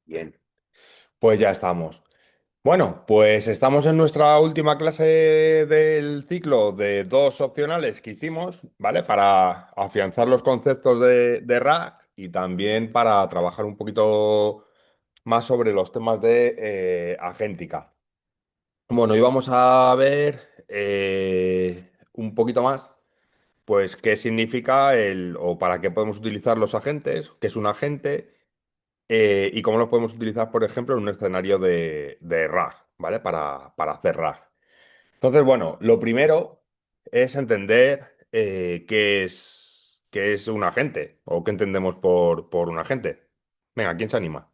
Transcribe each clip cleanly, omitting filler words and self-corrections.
Bien, pues ya estamos. Bueno, pues estamos en nuestra última clase del ciclo de dos opcionales que hicimos, ¿vale? Para afianzar los conceptos de RAG y también para trabajar un poquito más sobre los temas de agéntica. Bueno, y vamos a ver un poquito más, pues, qué significa o para qué podemos utilizar los agentes, qué es un agente. Y cómo los podemos utilizar, por ejemplo, en un escenario de RAG, ¿vale? Para hacer RAG. Entonces, bueno, lo primero es entender qué es un agente o qué entendemos por un agente. Venga, ¿quién se anima?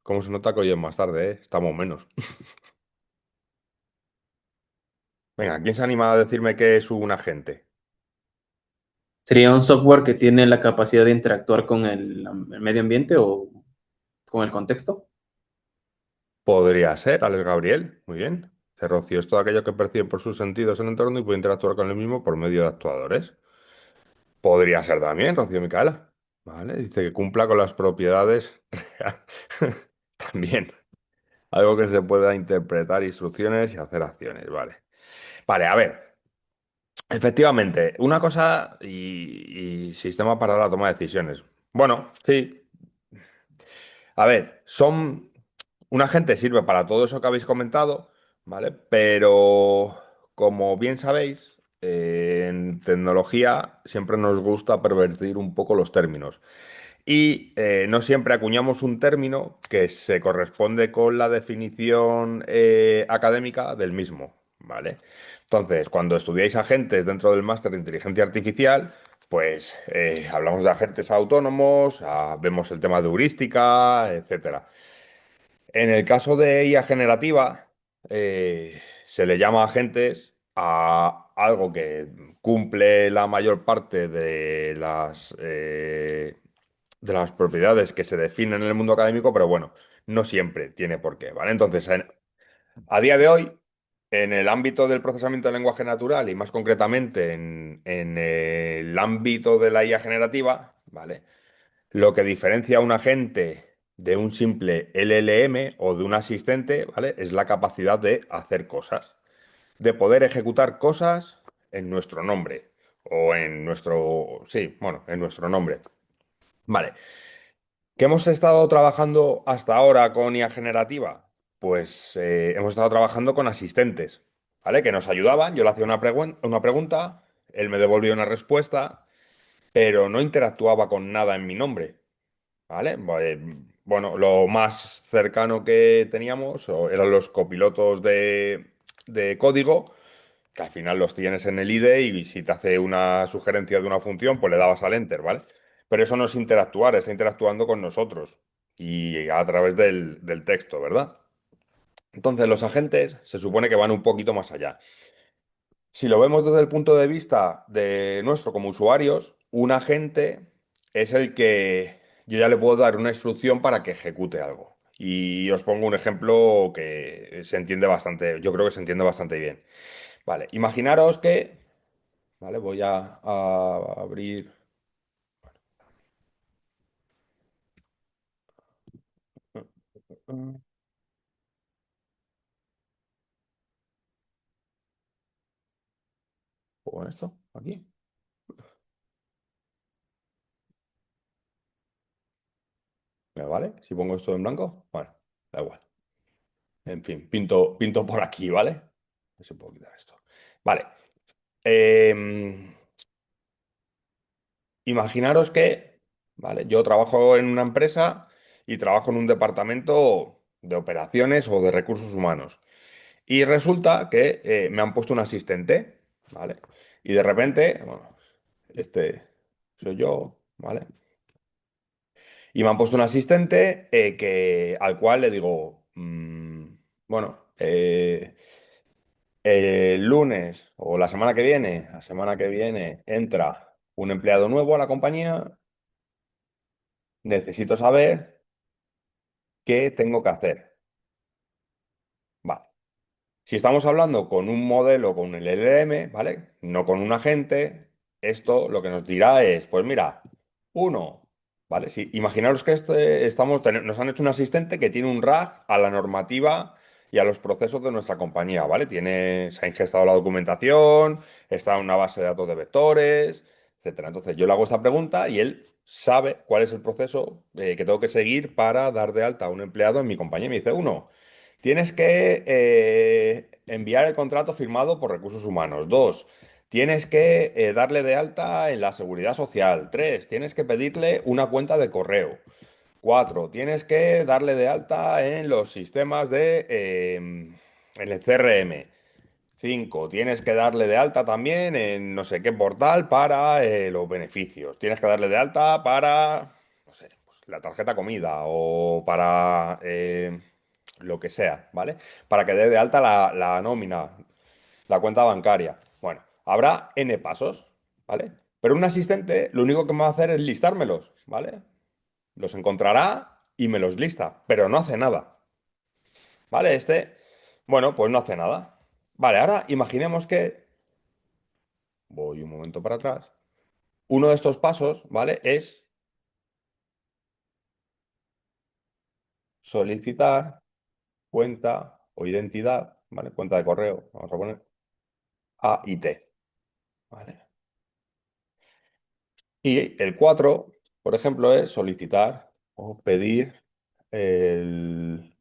¿Cómo se nota que hoy es más tarde, eh? Estamos menos. Venga, ¿quién se anima a decirme qué es un agente? ¿Sería un software que tiene la capacidad de interactuar con el medio ambiente o con el contexto? Podría ser, Alex Gabriel. Muy bien. Se Rocío es todo aquello que percibe por sus sentidos en el entorno y puede interactuar con el mismo por medio de actuadores. Podría ser también, Rocío Micaela. ¿Vale? Dice que cumpla con las propiedades. También. Algo que se pueda interpretar instrucciones y hacer acciones. Vale. Vale, a ver. Efectivamente, una cosa y sistema para la toma de decisiones. Bueno, sí. A ver, son. Un agente sirve para todo eso que habéis comentado, ¿vale? Pero como bien sabéis, en tecnología siempre nos gusta pervertir un poco los términos. Y no siempre acuñamos un término que se corresponde con la definición académica del mismo, ¿vale? Entonces, cuando estudiáis agentes dentro del máster de inteligencia artificial, pues hablamos de agentes autónomos, vemos el tema de heurística, etcétera. En el caso de IA generativa, se le llama agentes a algo que cumple la mayor parte de las propiedades que se definen en el mundo académico, pero bueno, no siempre tiene por qué, ¿vale? Entonces, a día de hoy, en el ámbito del procesamiento del lenguaje natural y más concretamente en el ámbito de la IA generativa, ¿vale? Lo que diferencia a un agente de un simple LLM o de un asistente, ¿vale? Es la capacidad de hacer cosas, de poder ejecutar cosas en nuestro nombre o en nuestro, sí, bueno, en nuestro nombre. Vale. ¿Qué hemos estado trabajando hasta ahora con IA generativa? Pues hemos estado trabajando con asistentes, ¿vale? Que nos ayudaban. Yo le hacía una pregunta, él me devolvía una respuesta, pero no interactuaba con nada en mi nombre. ¿Vale? Bueno, lo más cercano que teníamos eran los copilotos de código, que al final los tienes en el IDE y si te hace una sugerencia de una función, pues le dabas al enter, ¿vale? Pero eso no es interactuar, está interactuando con nosotros y a través del texto, ¿verdad? Entonces los agentes se supone que van un poquito más allá. Si lo vemos desde el punto de vista de nuestro como usuarios, un agente es el que yo ya le puedo dar una instrucción para que ejecute algo. Y os pongo un ejemplo que se entiende bastante, yo creo que se entiende bastante bien. Vale, imaginaros que, vale, voy a abrir con esto, aquí. ¿Vale? Si pongo esto en blanco, bueno, da igual. En fin, pinto por aquí, ¿vale? A ver si puedo quitar esto. Vale. em, Imaginaros que, ¿vale? Yo trabajo en una empresa y trabajo en un departamento de operaciones o de recursos humanos. Y resulta que me han puesto un asistente, ¿vale? Y de repente, bueno, este soy yo, ¿vale? Y me han puesto un asistente al cual le digo, bueno, el lunes o la semana que viene entra un empleado nuevo a la compañía. Necesito saber qué tengo que hacer. Vale. Si estamos hablando con un modelo, con el LLM, ¿vale? No con un agente, esto lo que nos dirá es, pues mira, uno, ¿vale? Si, imaginaros que nos han hecho un asistente que tiene un RAG a la normativa y a los procesos de nuestra compañía, ¿vale? Se ha ingestado la documentación, está en una base de datos de vectores, etcétera. Entonces yo le hago esta pregunta y él sabe cuál es el proceso que tengo que seguir para dar de alta a un empleado en mi compañía. Y me dice, uno, tienes que enviar el contrato firmado por recursos humanos. Dos, tienes que darle de alta en la seguridad social. Tres, tienes que pedirle una cuenta de correo. Cuatro, tienes que darle de alta en los sistemas en el CRM. Cinco, tienes que darle de alta también en no sé qué portal para los beneficios. Tienes que darle de alta para, no sé, pues, la tarjeta comida o para lo que sea, ¿vale? Para que dé de alta la nómina, la cuenta bancaria. Bueno, habrá N pasos, ¿vale? Pero un asistente lo único que me va a hacer es listármelos, ¿vale? Los encontrará y me los lista, pero no hace nada, ¿vale? Bueno, pues no hace nada. Vale, ahora imaginemos que, voy un momento para atrás, uno de estos pasos, ¿vale? Es solicitar cuenta o identidad, ¿vale? Cuenta de correo, vamos a poner A y T, ¿vale? Y el 4, por ejemplo, es solicitar o pedir el,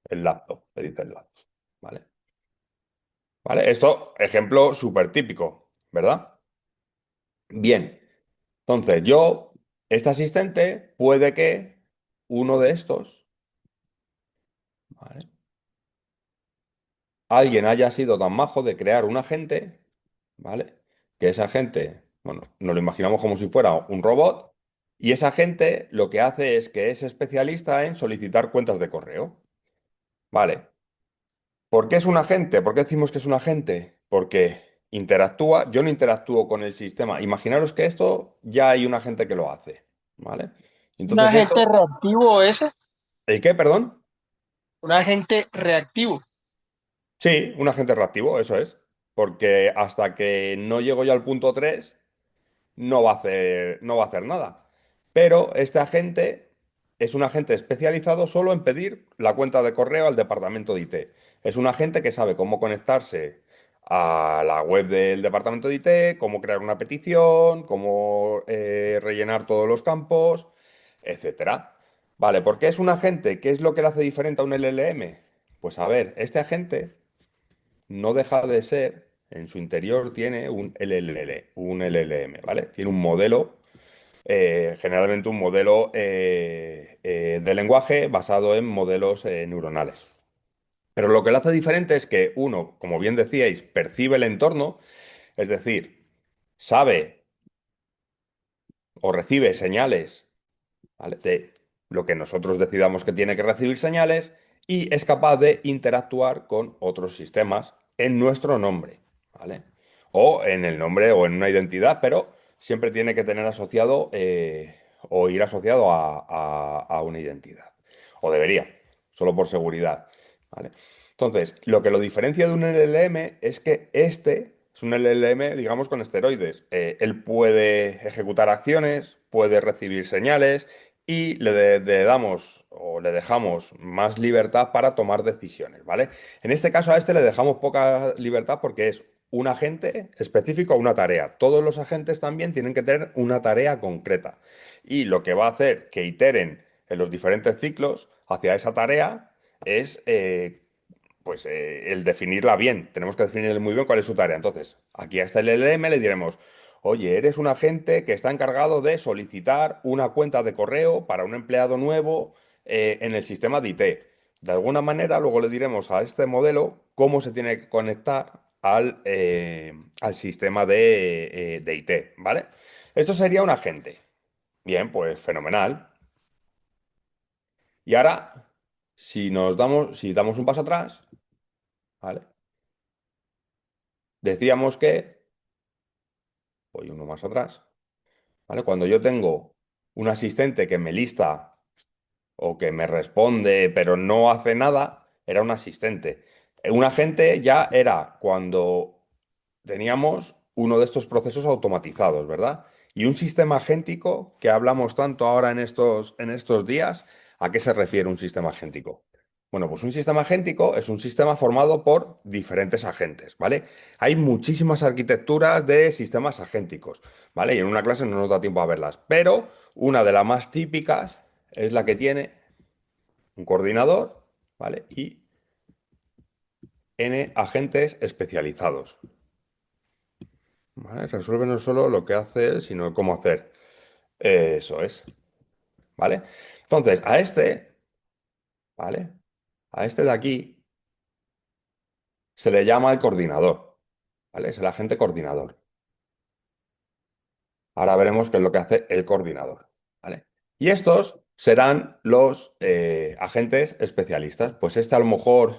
el laptop, pedir el laptop, ¿vale? ¿Vale? Esto, ejemplo súper típico, ¿verdad? Bien, entonces este asistente puede que uno de estos, ¿vale? Alguien haya sido tan majo de crear un agente, ¿vale? Que ese agente, bueno, nos lo imaginamos como si fuera un robot, y ese agente lo que hace es que es especialista en solicitar cuentas de correo, ¿vale? ¿Por qué es un agente? ¿Por qué decimos que es un agente? Porque yo no interactúo con el sistema. Imaginaros que esto ya hay un agente que lo hace, ¿vale? Un Entonces agente esto, reactivo ese, ¿el qué, perdón? un agente reactivo. Sí, un agente reactivo, eso es. Porque hasta que no llego yo al punto 3 no va a hacer nada. Pero este agente es un agente especializado solo en pedir la cuenta de correo al departamento de IT. Es un agente que sabe cómo conectarse a la web del departamento de IT, cómo crear una petición, cómo rellenar todos los campos, etcétera. Vale, ¿por qué es un agente? ¿Qué es lo que le hace diferente a un LLM? Pues a ver, este agente no deja de ser, en su interior tiene un LLM, ¿vale? Tiene un modelo, generalmente un modelo de lenguaje basado en modelos neuronales. Pero lo que lo hace diferente es que uno, como bien decíais, percibe el entorno, es decir, sabe o recibe señales, ¿vale? De lo que nosotros decidamos que tiene que recibir señales y es capaz de interactuar con otros sistemas en nuestro nombre, ¿vale? O en el nombre o en una identidad, pero siempre tiene que tener asociado o ir asociado a una identidad. O debería, solo por seguridad, ¿vale? Entonces, lo que lo diferencia de un LLM es que este es un LLM, digamos, con esteroides. Él puede ejecutar acciones, puede recibir señales y le damos o le dejamos más libertad para tomar decisiones, ¿vale? En este caso a este le dejamos poca libertad porque es un agente específico a una tarea. Todos los agentes también tienen que tener una tarea concreta. Y lo que va a hacer que iteren en los diferentes ciclos hacia esa tarea es el definirla bien. Tenemos que definir muy bien cuál es su tarea. Entonces, aquí hasta el LLM le diremos, oye, eres un agente que está encargado de solicitar una cuenta de correo para un empleado nuevo en el sistema de IT. De alguna manera, luego le diremos a este modelo cómo se tiene que conectar al sistema de IT, ¿vale? Esto sería un agente. Bien, pues fenomenal. Y ahora, si damos un paso atrás, ¿vale? Decíamos que voy uno más atrás, ¿vale? Cuando yo tengo un asistente que me lista o que me responde, pero no hace nada, era un asistente. Un agente ya era cuando teníamos uno de estos procesos automatizados, ¿verdad? Y un sistema agéntico que hablamos tanto ahora en estos días, ¿a qué se refiere un sistema agéntico? Bueno, pues un sistema agéntico es un sistema formado por diferentes agentes, ¿vale? Hay muchísimas arquitecturas de sistemas agénticos, ¿vale? Y en una clase no nos da tiempo a verlas, pero una de las más típicas es la que tiene un coordinador, ¿vale? Y N agentes especializados, ¿vale? Resuelve no solo lo que hace él, sino cómo hacer. Eso es, ¿vale? Entonces, a este, ¿vale? A este de aquí se le llama el coordinador, ¿vale? Es el agente coordinador. Ahora veremos qué es lo que hace el coordinador, ¿vale? Y estos serán los agentes especialistas. Pues este a lo mejor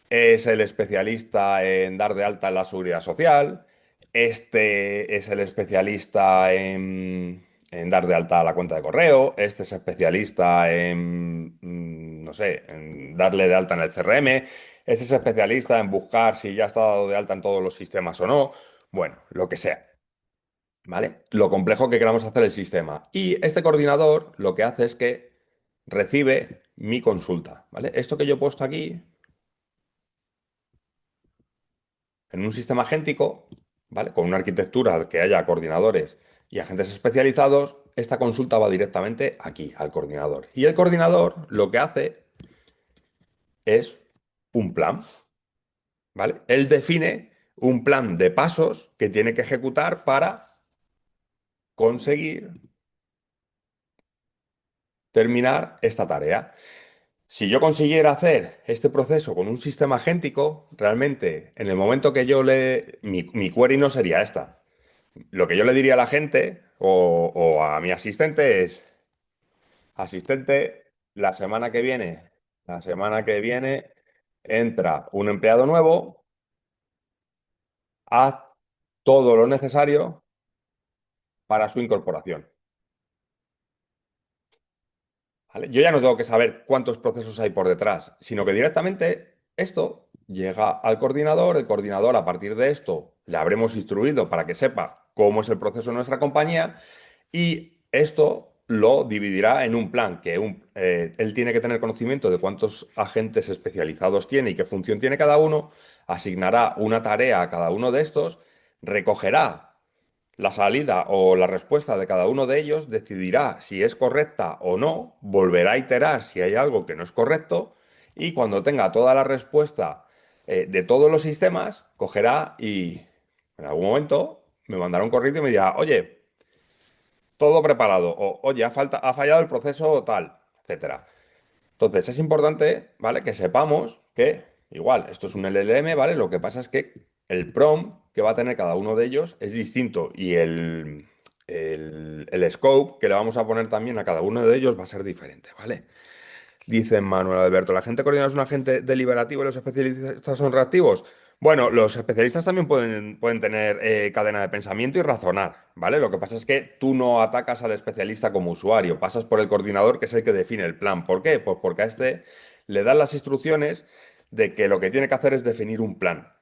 es el especialista en dar de alta en la seguridad social. Este es el especialista en dar de alta la cuenta de correo. Este es especialista en, no sé, en darle de alta en el CRM. Este es especialista en buscar si ya está dado de alta en todos los sistemas o no. Bueno, lo que sea. ¿Vale? Lo complejo que queramos hacer el sistema. Y este coordinador lo que hace es que recibe mi consulta, ¿vale? Esto que yo he puesto aquí en un sistema agéntico, ¿vale? Con una arquitectura que haya coordinadores y agentes especializados, esta consulta va directamente aquí, al coordinador. Y el coordinador lo que hace es un plan, ¿vale? Él define un plan de pasos que tiene que ejecutar para conseguir terminar esta tarea. Si yo consiguiera hacer este proceso con un sistema agéntico, realmente en el momento que mi query no sería esta. Lo que yo le diría a la gente o a mi asistente es, asistente, la semana que viene entra un empleado nuevo, haz todo lo necesario para su incorporación. ¿Vale? Yo ya no tengo que saber cuántos procesos hay por detrás, sino que directamente esto llega al coordinador, el coordinador a partir de esto le habremos instruido para que sepa cómo es el proceso de nuestra compañía y esto lo dividirá en un plan, él tiene que tener conocimiento de cuántos agentes especializados tiene y qué función tiene cada uno, asignará una tarea a cada uno de estos, recogerá la salida o la respuesta de cada uno de ellos, decidirá si es correcta o no, volverá a iterar si hay algo que no es correcto y cuando tenga toda la respuesta de todos los sistemas, cogerá y en algún momento me mandará un correo y me dirá, oye, todo preparado, o oye, ha fallado el proceso tal, etcétera. Entonces es importante, ¿vale? Que sepamos que, igual, esto es un LLM, ¿vale? Lo que pasa es que el prompt que va a tener cada uno de ellos es distinto y el scope que le vamos a poner también a cada uno de ellos va a ser diferente, ¿vale? Dice Manuel Alberto, ¿la gente coordinada es un agente deliberativo y los especialistas son reactivos? Bueno, los especialistas también pueden tener cadena de pensamiento y razonar, ¿vale? Lo que pasa es que tú no atacas al especialista como usuario, pasas por el coordinador que es el que define el plan. ¿Por qué? Pues porque a este le dan las instrucciones de que lo que tiene que hacer es definir un plan,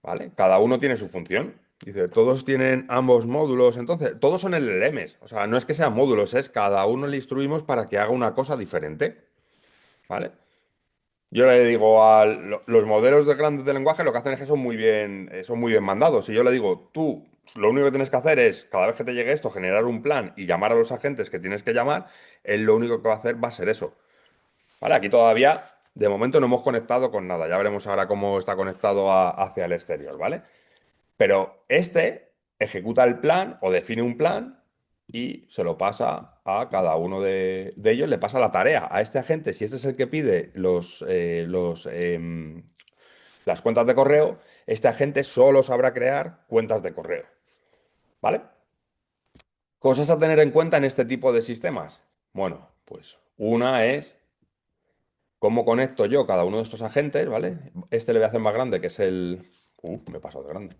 ¿vale? Cada uno tiene su función. Dice, todos tienen ambos módulos, entonces, todos son LLMs, o sea, no es que sean módulos, es cada uno le instruimos para que haga una cosa diferente. ¿Vale? Yo le digo los modelos de grandes de lenguaje lo que hacen es que son muy bien mandados. Si yo le digo, tú lo único que tienes que hacer es, cada vez que te llegue esto, generar un plan y llamar a los agentes que tienes que llamar, él lo único que va a hacer va a ser eso. ¿Vale? Aquí todavía, de momento, no hemos conectado con nada. Ya veremos ahora cómo está conectado hacia el exterior, ¿vale? Pero este ejecuta el plan o define un plan y se lo pasa a cada uno de ellos, le pasa la tarea a este agente. Si este es el que pide las cuentas de correo, este agente solo sabrá crear cuentas de correo. ¿Vale? Cosas a tener en cuenta en este tipo de sistemas. Bueno, pues una es cómo conecto yo cada uno de estos agentes, ¿vale? Este le voy a hacer más grande, que es el... me he pasado de grande.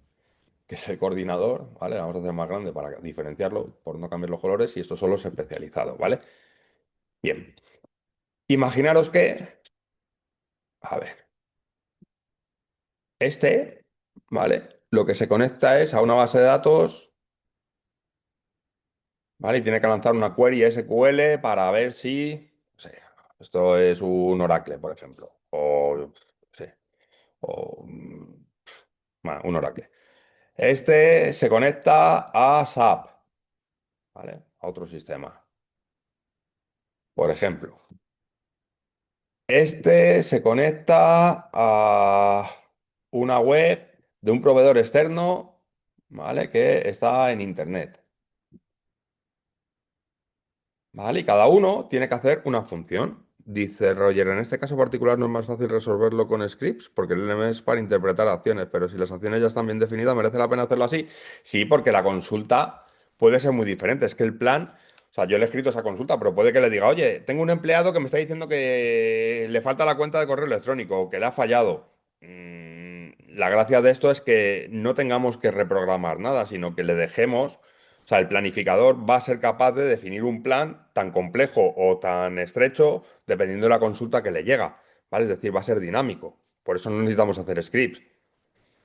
Que es el coordinador, ¿vale? Vamos a hacer más grande para diferenciarlo, por no cambiar los colores, y estos son los especializados, ¿vale? Bien. Imaginaros que, a ver, este, ¿vale? lo que se conecta es a una base de datos, ¿vale? Y tiene que lanzar una query SQL para ver si, no sé, esto es un Oracle, por ejemplo, o, sí, o bueno, un Oracle. Este se conecta a SAP, ¿vale? A otro sistema, por ejemplo. Este se conecta a una web de un proveedor externo, ¿vale? Que está en Internet, ¿vale? Y cada uno tiene que hacer una función. Dice Roger, en este caso particular no es más fácil resolverlo con scripts, porque el LM es para interpretar acciones, pero si las acciones ya están bien definidas, ¿merece la pena hacerlo así? Sí, porque la consulta puede ser muy diferente. Es que el plan, o sea, yo le he escrito esa consulta, pero puede que le diga, oye, tengo un empleado que me está diciendo que le falta la cuenta de correo electrónico o que le ha fallado. La gracia de esto es que no tengamos que reprogramar nada, sino que le dejemos, o sea, el planificador va a ser capaz de definir un plan tan complejo o tan estrecho dependiendo de la consulta que le llega, ¿vale? Es decir, va a ser dinámico. Por eso no necesitamos hacer scripts,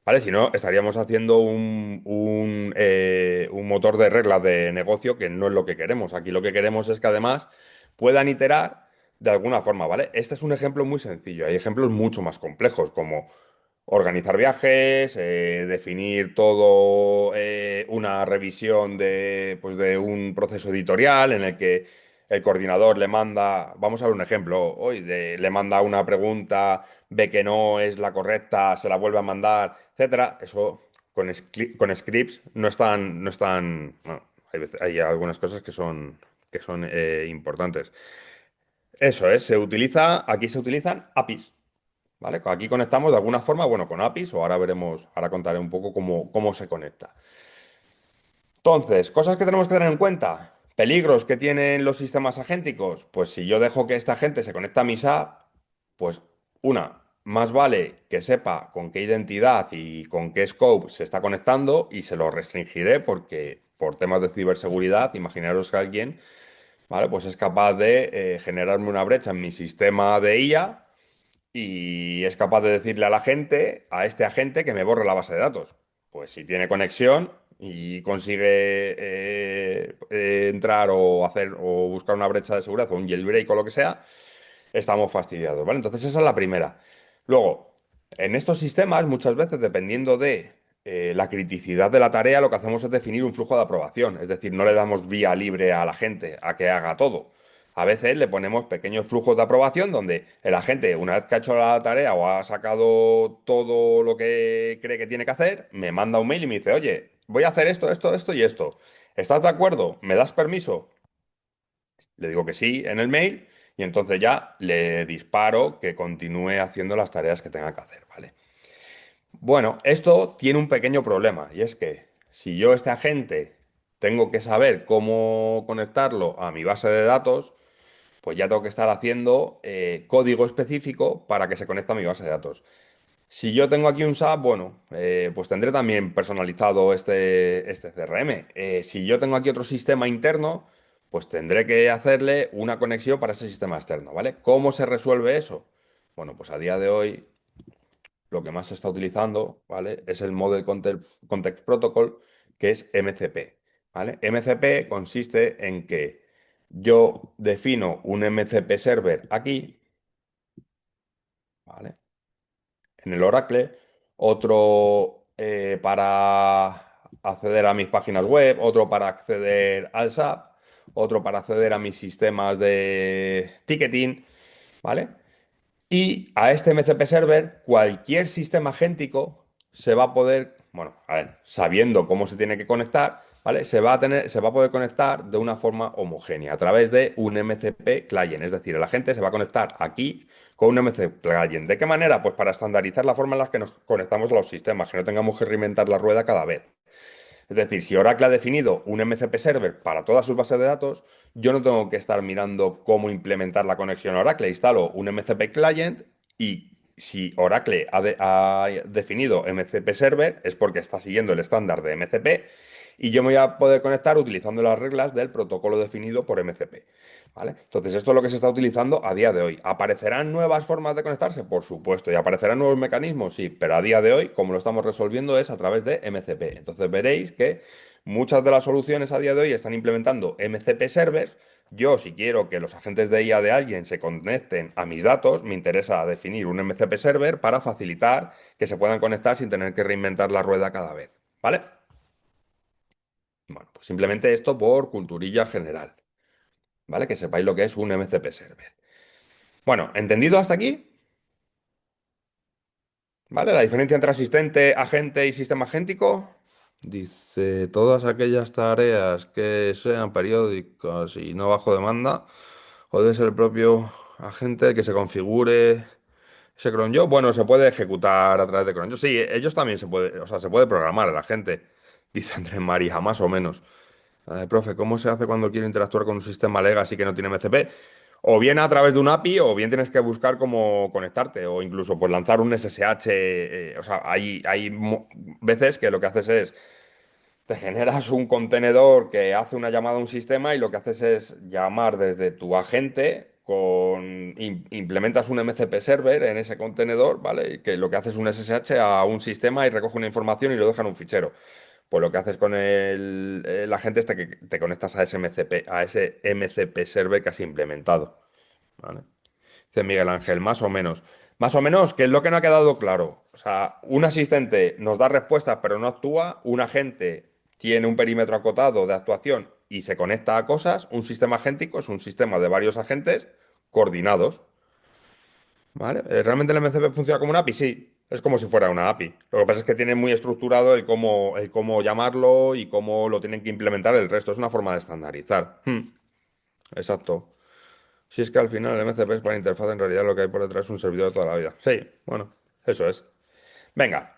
¿vale? Si no, estaríamos haciendo un motor de reglas de negocio que no es lo que queremos. Aquí lo que queremos es que además puedan iterar de alguna forma, ¿vale? Este es un ejemplo muy sencillo. Hay ejemplos mucho más complejos, como organizar viajes, definir todo, una revisión de, pues, de un proceso editorial en el que el coordinador le manda, vamos a ver un ejemplo, hoy le manda una pregunta, ve que no es la correcta, se la vuelve a mandar, etcétera. Eso con scripts bueno, hay algunas cosas que son importantes. Eso es, aquí se utilizan APIs. ¿Vale? Aquí conectamos de alguna forma, bueno, con APIs, o ahora veremos, ahora contaré un poco cómo se conecta. Entonces, cosas que tenemos que tener en cuenta. Peligros que tienen los sistemas agénticos. Pues si yo dejo que esta gente se conecta a mi SAP, pues más vale que sepa con qué identidad y con qué scope se está conectando y se lo restringiré porque por temas de ciberseguridad, imaginaros que alguien, ¿vale? Pues es capaz de generarme una brecha en mi sistema de IA y es capaz de decirle a la gente, a este agente, que me borre la base de datos. Pues si tiene conexión y consigue entrar o hacer o buscar una brecha de seguridad o un jailbreak o lo que sea, estamos fastidiados, ¿vale? Entonces esa es la primera. Luego, en estos sistemas, muchas veces, dependiendo de la criticidad de la tarea, lo que hacemos es definir un flujo de aprobación. Es decir, no le damos vía libre a la gente a que haga todo. A veces le ponemos pequeños flujos de aprobación donde el agente, una vez que ha hecho la tarea o ha sacado todo lo que cree que tiene que hacer, me manda un mail y me dice, oye, voy a hacer esto, esto, esto y esto. ¿Estás de acuerdo? ¿Me das permiso? Le digo que sí en el mail y entonces ya le disparo que continúe haciendo las tareas que tenga que hacer, ¿vale? Bueno, esto tiene un pequeño problema y es que si yo este agente tengo que saber cómo conectarlo a mi base de datos, pues ya tengo que estar haciendo código específico para que se conecte a mi base de datos. Si yo tengo aquí un SAP, bueno, pues tendré también personalizado este CRM. Si yo tengo aquí otro sistema interno, pues tendré que hacerle una conexión para ese sistema externo, ¿vale? ¿Cómo se resuelve eso? Bueno, pues a día de hoy lo que más se está utilizando, ¿vale? Es el Model Context Protocol, que es MCP, ¿vale? MCP consiste en que yo defino un MCP server aquí, ¿vale? En el Oracle, otro para acceder a mis páginas web, otro para acceder al SAP, otro para acceder a mis sistemas de ticketing, ¿vale? Y a este MCP Server, cualquier sistema agéntico se va a poder, bueno, a ver, sabiendo cómo se tiene que conectar, ¿vale? Se va a poder conectar de una forma homogénea a través de un MCP client. Es decir, el agente se va a conectar aquí con un MCP client. ¿De qué manera? Pues para estandarizar la forma en la que nos conectamos a los sistemas, que no tengamos que reinventar la rueda cada vez. Es decir, si Oracle ha definido un MCP server para todas sus bases de datos, yo no tengo que estar mirando cómo implementar la conexión a Oracle. Instalo un MCP client y si Oracle ha definido MCP server es porque está siguiendo el estándar de MCP y yo me voy a poder conectar utilizando las reglas del protocolo definido por MCP. ¿Vale? Entonces, esto es lo que se está utilizando a día de hoy. ¿Aparecerán nuevas formas de conectarse? Por supuesto. ¿Y aparecerán nuevos mecanismos? Sí, pero a día de hoy, como lo estamos resolviendo, es a través de MCP. Entonces, veréis que muchas de las soluciones a día de hoy están implementando MCP servers. Yo, si quiero que los agentes de IA de alguien se conecten a mis datos, me interesa definir un MCP server para facilitar que se puedan conectar sin tener que reinventar la rueda cada vez. ¿Vale? Bueno, pues simplemente esto por culturilla general. ¿Vale? Que sepáis lo que es un MCP server. Bueno, ¿entendido hasta aquí? ¿Vale? La diferencia entre asistente, agente y sistema agéntico. Dice, todas aquellas tareas que sean periódicas y no bajo demanda, o debe ser el propio agente el que se configure ese cron job. Bueno, se puede ejecutar a través de cron job. Sí, ellos también se puede, o sea, se puede programar el agente. Dice Andrés María, más o menos. Profe, ¿cómo se hace cuando quiero interactuar con un sistema legacy que no tiene MCP? O bien a través de un API, o bien tienes que buscar cómo conectarte, o incluso pues lanzar un SSH. O sea, hay veces que lo que haces es, te generas un contenedor que hace una llamada a un sistema y lo que haces es llamar desde tu agente implementas un MCP server en ese contenedor, ¿vale? Y que lo que hace es un SSH a un sistema y recoge una información y lo deja en un fichero. Pues lo que haces con el agente es que te conectas a ese MCP server que has implementado. ¿Vale? Dice Miguel Ángel, más o menos. Más o menos, que es lo que no ha quedado claro. O sea, un asistente nos da respuestas pero no actúa. Un agente tiene un perímetro acotado de actuación y se conecta a cosas. Un sistema agéntico es un sistema de varios agentes coordinados. ¿Vale? ¿Realmente el MCP funciona como una API? Sí, es como si fuera una API. Lo que pasa es que tiene muy estructurado el cómo llamarlo y cómo lo tienen que implementar el resto. Es una forma de estandarizar. Exacto. Si es que al final el MCP es para interfaz, en realidad lo que hay por detrás es un servidor de toda la vida. Sí, bueno, eso es. Venga,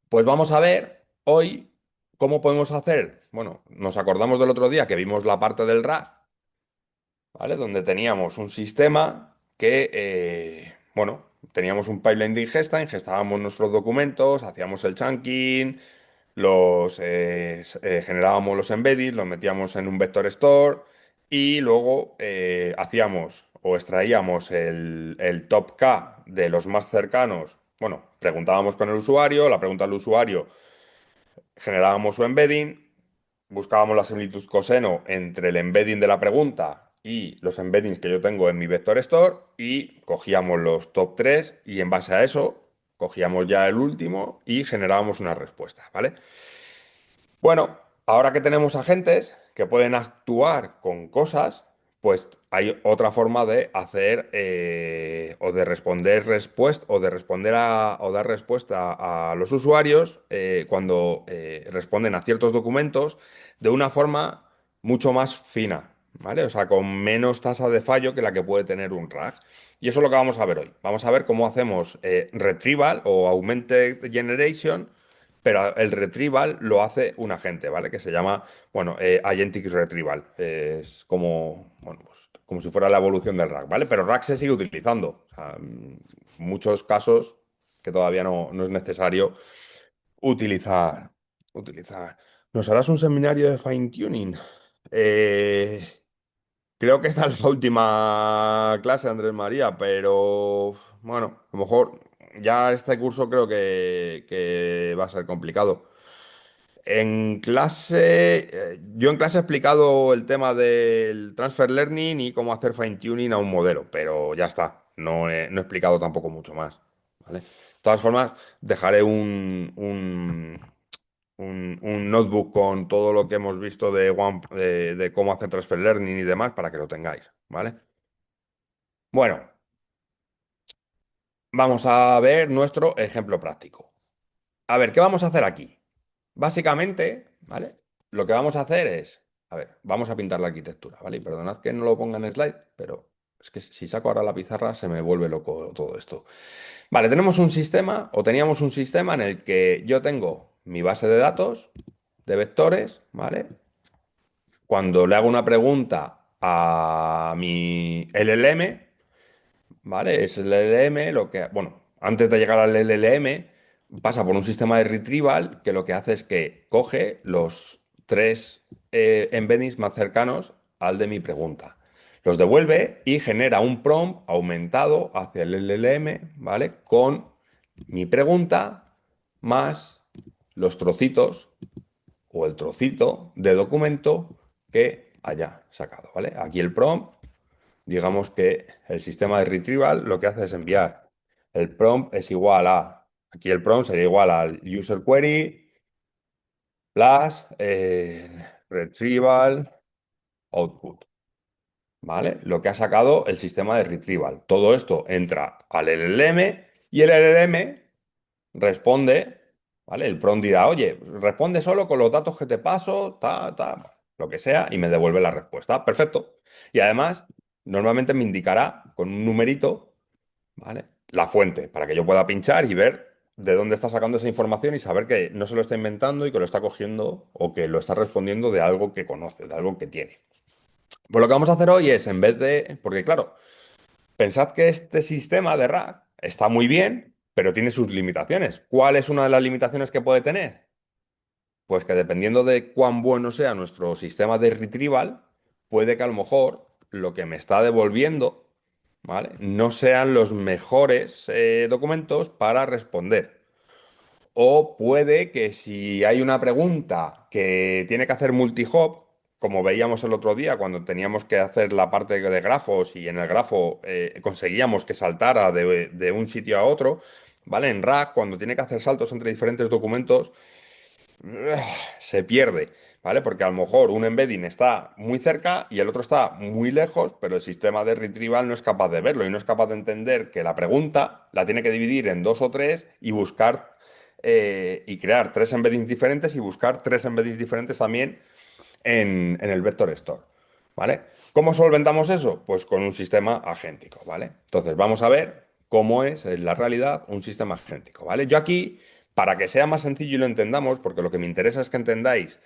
pues vamos a ver hoy cómo podemos hacer. Bueno, nos acordamos del otro día que vimos la parte del RAG, ¿vale? Donde teníamos un sistema que, bueno, teníamos un pipeline de ingesta, ingestábamos nuestros documentos, hacíamos el chunking, generábamos los embeddings, los metíamos en un vector store y luego hacíamos o extraíamos el top K de los más cercanos. Bueno, preguntábamos con el usuario, la pregunta del usuario, generábamos su embedding, buscábamos la similitud coseno entre el embedding de la pregunta y los embeddings que yo tengo en mi vector store y cogíamos los top 3 y en base a eso cogíamos ya el último y generábamos una respuesta, ¿vale? Bueno, ahora que tenemos agentes que pueden actuar con cosas, pues hay otra forma de hacer o de responder respuesta o de responder o dar respuesta a los usuarios cuando responden a ciertos documentos de una forma mucho más fina, ¿vale? O sea, con menos tasa de fallo que la que puede tener un RAG. Y eso es lo que vamos a ver hoy. Vamos a ver cómo hacemos retrieval o augmented generation, pero el retrieval lo hace un agente, ¿vale? Que se llama, bueno, Agentic Retrieval. Es como, bueno, pues, como si fuera la evolución del RAG, ¿vale? Pero RAG se sigue utilizando. O sea, muchos casos que todavía no es necesario utilizar. Utilizar. ¿Nos harás un seminario de fine-tuning? Eh, Creo que esta es la última clase, Andrés María, pero bueno, a lo mejor ya este curso creo que va a ser complicado. En clase, yo en clase he explicado el tema del transfer learning y cómo hacer fine-tuning a un modelo, pero ya está, no he explicado tampoco mucho más, ¿vale? De todas formas, dejaré un notebook con todo lo que hemos visto de cómo hacer transfer learning y demás para que lo tengáis, ¿vale? Bueno, vamos a ver nuestro ejemplo práctico. A ver, ¿qué vamos a hacer aquí? Básicamente, ¿vale? Lo que vamos a hacer es, a ver, vamos a pintar la arquitectura, ¿vale? Y perdonad que no lo ponga en el slide, pero es que si saco ahora la pizarra se me vuelve loco todo esto. Vale, tenemos un sistema o teníamos un sistema en el que yo tengo mi base de datos de vectores, ¿vale? Cuando le hago una pregunta a mi LLM, ¿vale? Es el LLM lo que, bueno, antes de llegar al LLM, pasa por un sistema de retrieval que lo que hace es que coge los tres embeddings más cercanos al de mi pregunta. Los devuelve y genera un prompt aumentado hacia el LLM, ¿vale? Con mi pregunta más los trocitos o el trocito de documento que haya sacado, ¿vale? Aquí el prompt, digamos que el sistema de retrieval lo que hace es enviar el prompt es igual a, aquí el prompt sería igual al user query plus retrieval output, ¿vale? Lo que ha sacado el sistema de retrieval. Todo esto entra al LLM y el LLM responde, ¿vale? El prompt dirá, oye, responde solo con los datos que te paso, lo que sea, y me devuelve la respuesta. Perfecto. Y además, normalmente me indicará con un numerito, ¿vale? La fuente, para que yo pueda pinchar y ver de dónde está sacando esa información y saber que no se lo está inventando y que lo está cogiendo o que lo está respondiendo de algo que conoce, de algo que tiene. Pues lo que vamos a hacer hoy es, en vez de, porque claro, pensad que este sistema de RAG está muy bien, pero tiene sus limitaciones. ¿Cuál es una de las limitaciones que puede tener? Pues que dependiendo de cuán bueno sea nuestro sistema de retrieval, puede que a lo mejor lo que me está devolviendo, ¿vale? No sean los mejores documentos para responder. O puede que si hay una pregunta que tiene que hacer multihop, como veíamos el otro día cuando teníamos que hacer la parte de grafos y en el grafo conseguíamos que saltara de un sitio a otro, ¿vale? En RAG, cuando tiene que hacer saltos entre diferentes documentos, se pierde, ¿vale? Porque a lo mejor un embedding está muy cerca y el otro está muy lejos, pero el sistema de retrieval no es capaz de verlo y no es capaz de entender que la pregunta la tiene que dividir en dos o tres y buscar y crear tres embeddings diferentes y buscar tres embeddings diferentes también en el Vector Store, ¿vale? ¿Cómo solventamos eso? Pues con un sistema agéntico, ¿vale? Entonces vamos a ver cómo es en la realidad un sistema agéntico, ¿vale? Yo aquí, para que sea más sencillo y lo entendamos, porque lo que me interesa es que entendáis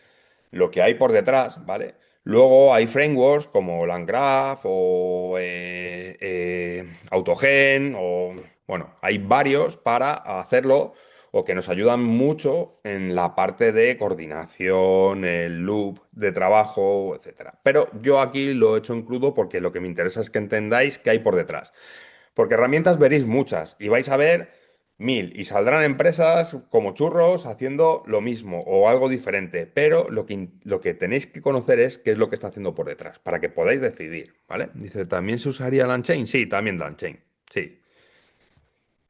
lo que hay por detrás, ¿vale? Luego hay frameworks como LangGraph o AutoGen o, bueno, hay varios para hacerlo o que nos ayudan mucho en la parte de coordinación, el loop de trabajo, etcétera. Pero yo aquí lo he hecho en crudo porque lo que me interesa es que entendáis qué hay por detrás. Porque herramientas veréis muchas y vais a ver mil y saldrán empresas como churros haciendo lo mismo o algo diferente, pero lo que tenéis que conocer es qué es lo que está haciendo por detrás para que podáis decidir, ¿vale? Dice, ¿también se usaría LangChain? Sí, también LangChain, sí.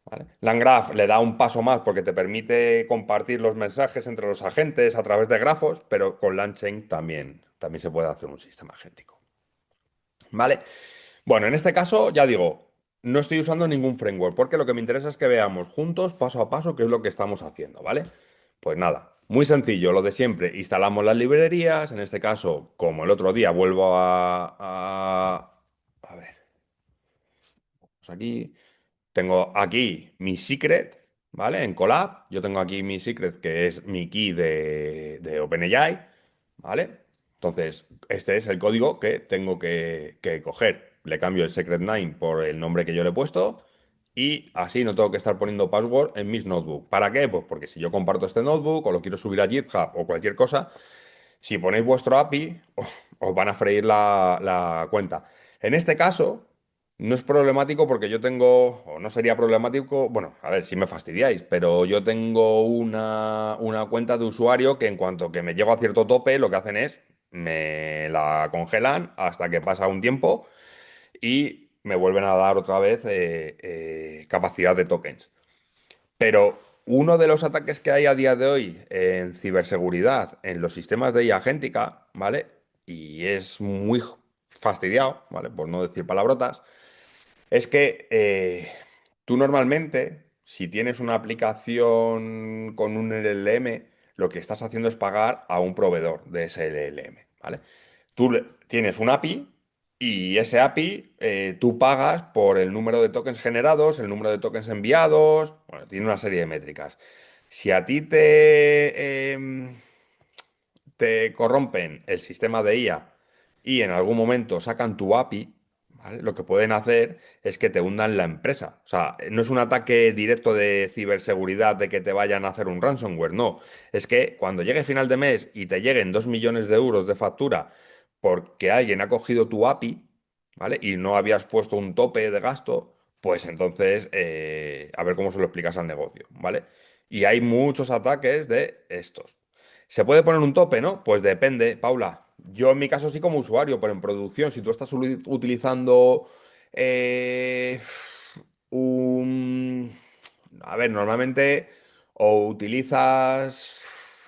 ¿Vale? LangGraph le da un paso más porque te permite compartir los mensajes entre los agentes a través de grafos, pero con LangChain también se puede hacer un sistema agéntico. ¿Vale? Bueno, en este caso, ya digo, no estoy usando ningún framework, porque lo que me interesa es que veamos juntos, paso a paso, qué es lo que estamos haciendo, ¿vale? Pues nada, muy sencillo, lo de siempre. Instalamos las librerías, en este caso, como el otro día, vuelvo a ver, pues aquí. Tengo aquí mi secret, ¿vale? En Colab. Yo tengo aquí mi secret, que es mi key de OpenAI, ¿vale? Entonces, este es el código que tengo que coger. Le cambio el secret name por el nombre que yo le he puesto y así no tengo que estar poniendo password en mis notebooks. ¿Para qué? Pues porque si yo comparto este notebook o lo quiero subir a GitHub o cualquier cosa, si ponéis vuestro API, os van a freír la cuenta. En este caso, no es problemático porque yo tengo, o no sería problemático, bueno, a ver, si me fastidiáis, pero yo tengo una cuenta de usuario que en cuanto que me llego a cierto tope, lo que hacen es, me la congelan hasta que pasa un tiempo y me vuelven a dar otra vez capacidad de tokens. Pero uno de los ataques que hay a día de hoy en ciberseguridad, en los sistemas de IA agéntica, ¿vale? Y es muy fastidiado, ¿vale? Por no decir palabrotas, es que tú normalmente, si tienes una aplicación con un LLM, lo que estás haciendo es pagar a un proveedor de ese LLM, ¿vale? Tienes un API y ese API tú pagas por el número de tokens generados, el número de tokens enviados, bueno, tiene una serie de métricas. Si a ti te corrompen el sistema de IA y en algún momento sacan tu API, ¿vale? Lo que pueden hacer es que te hundan la empresa. O sea, no es un ataque directo de ciberseguridad de que te vayan a hacer un ransomware, no. Es que cuando llegue final de mes y te lleguen 2 millones de euros de factura porque alguien ha cogido tu API, ¿vale? Y no habías puesto un tope de gasto, pues entonces a ver cómo se lo explicas al negocio, ¿vale? Y hay muchos ataques de estos. ¿Se puede poner un tope, no? Pues depende, Paula. Yo en mi caso sí como usuario, pero en producción, si tú estás utilizando eh, un... A ver, normalmente o utilizas...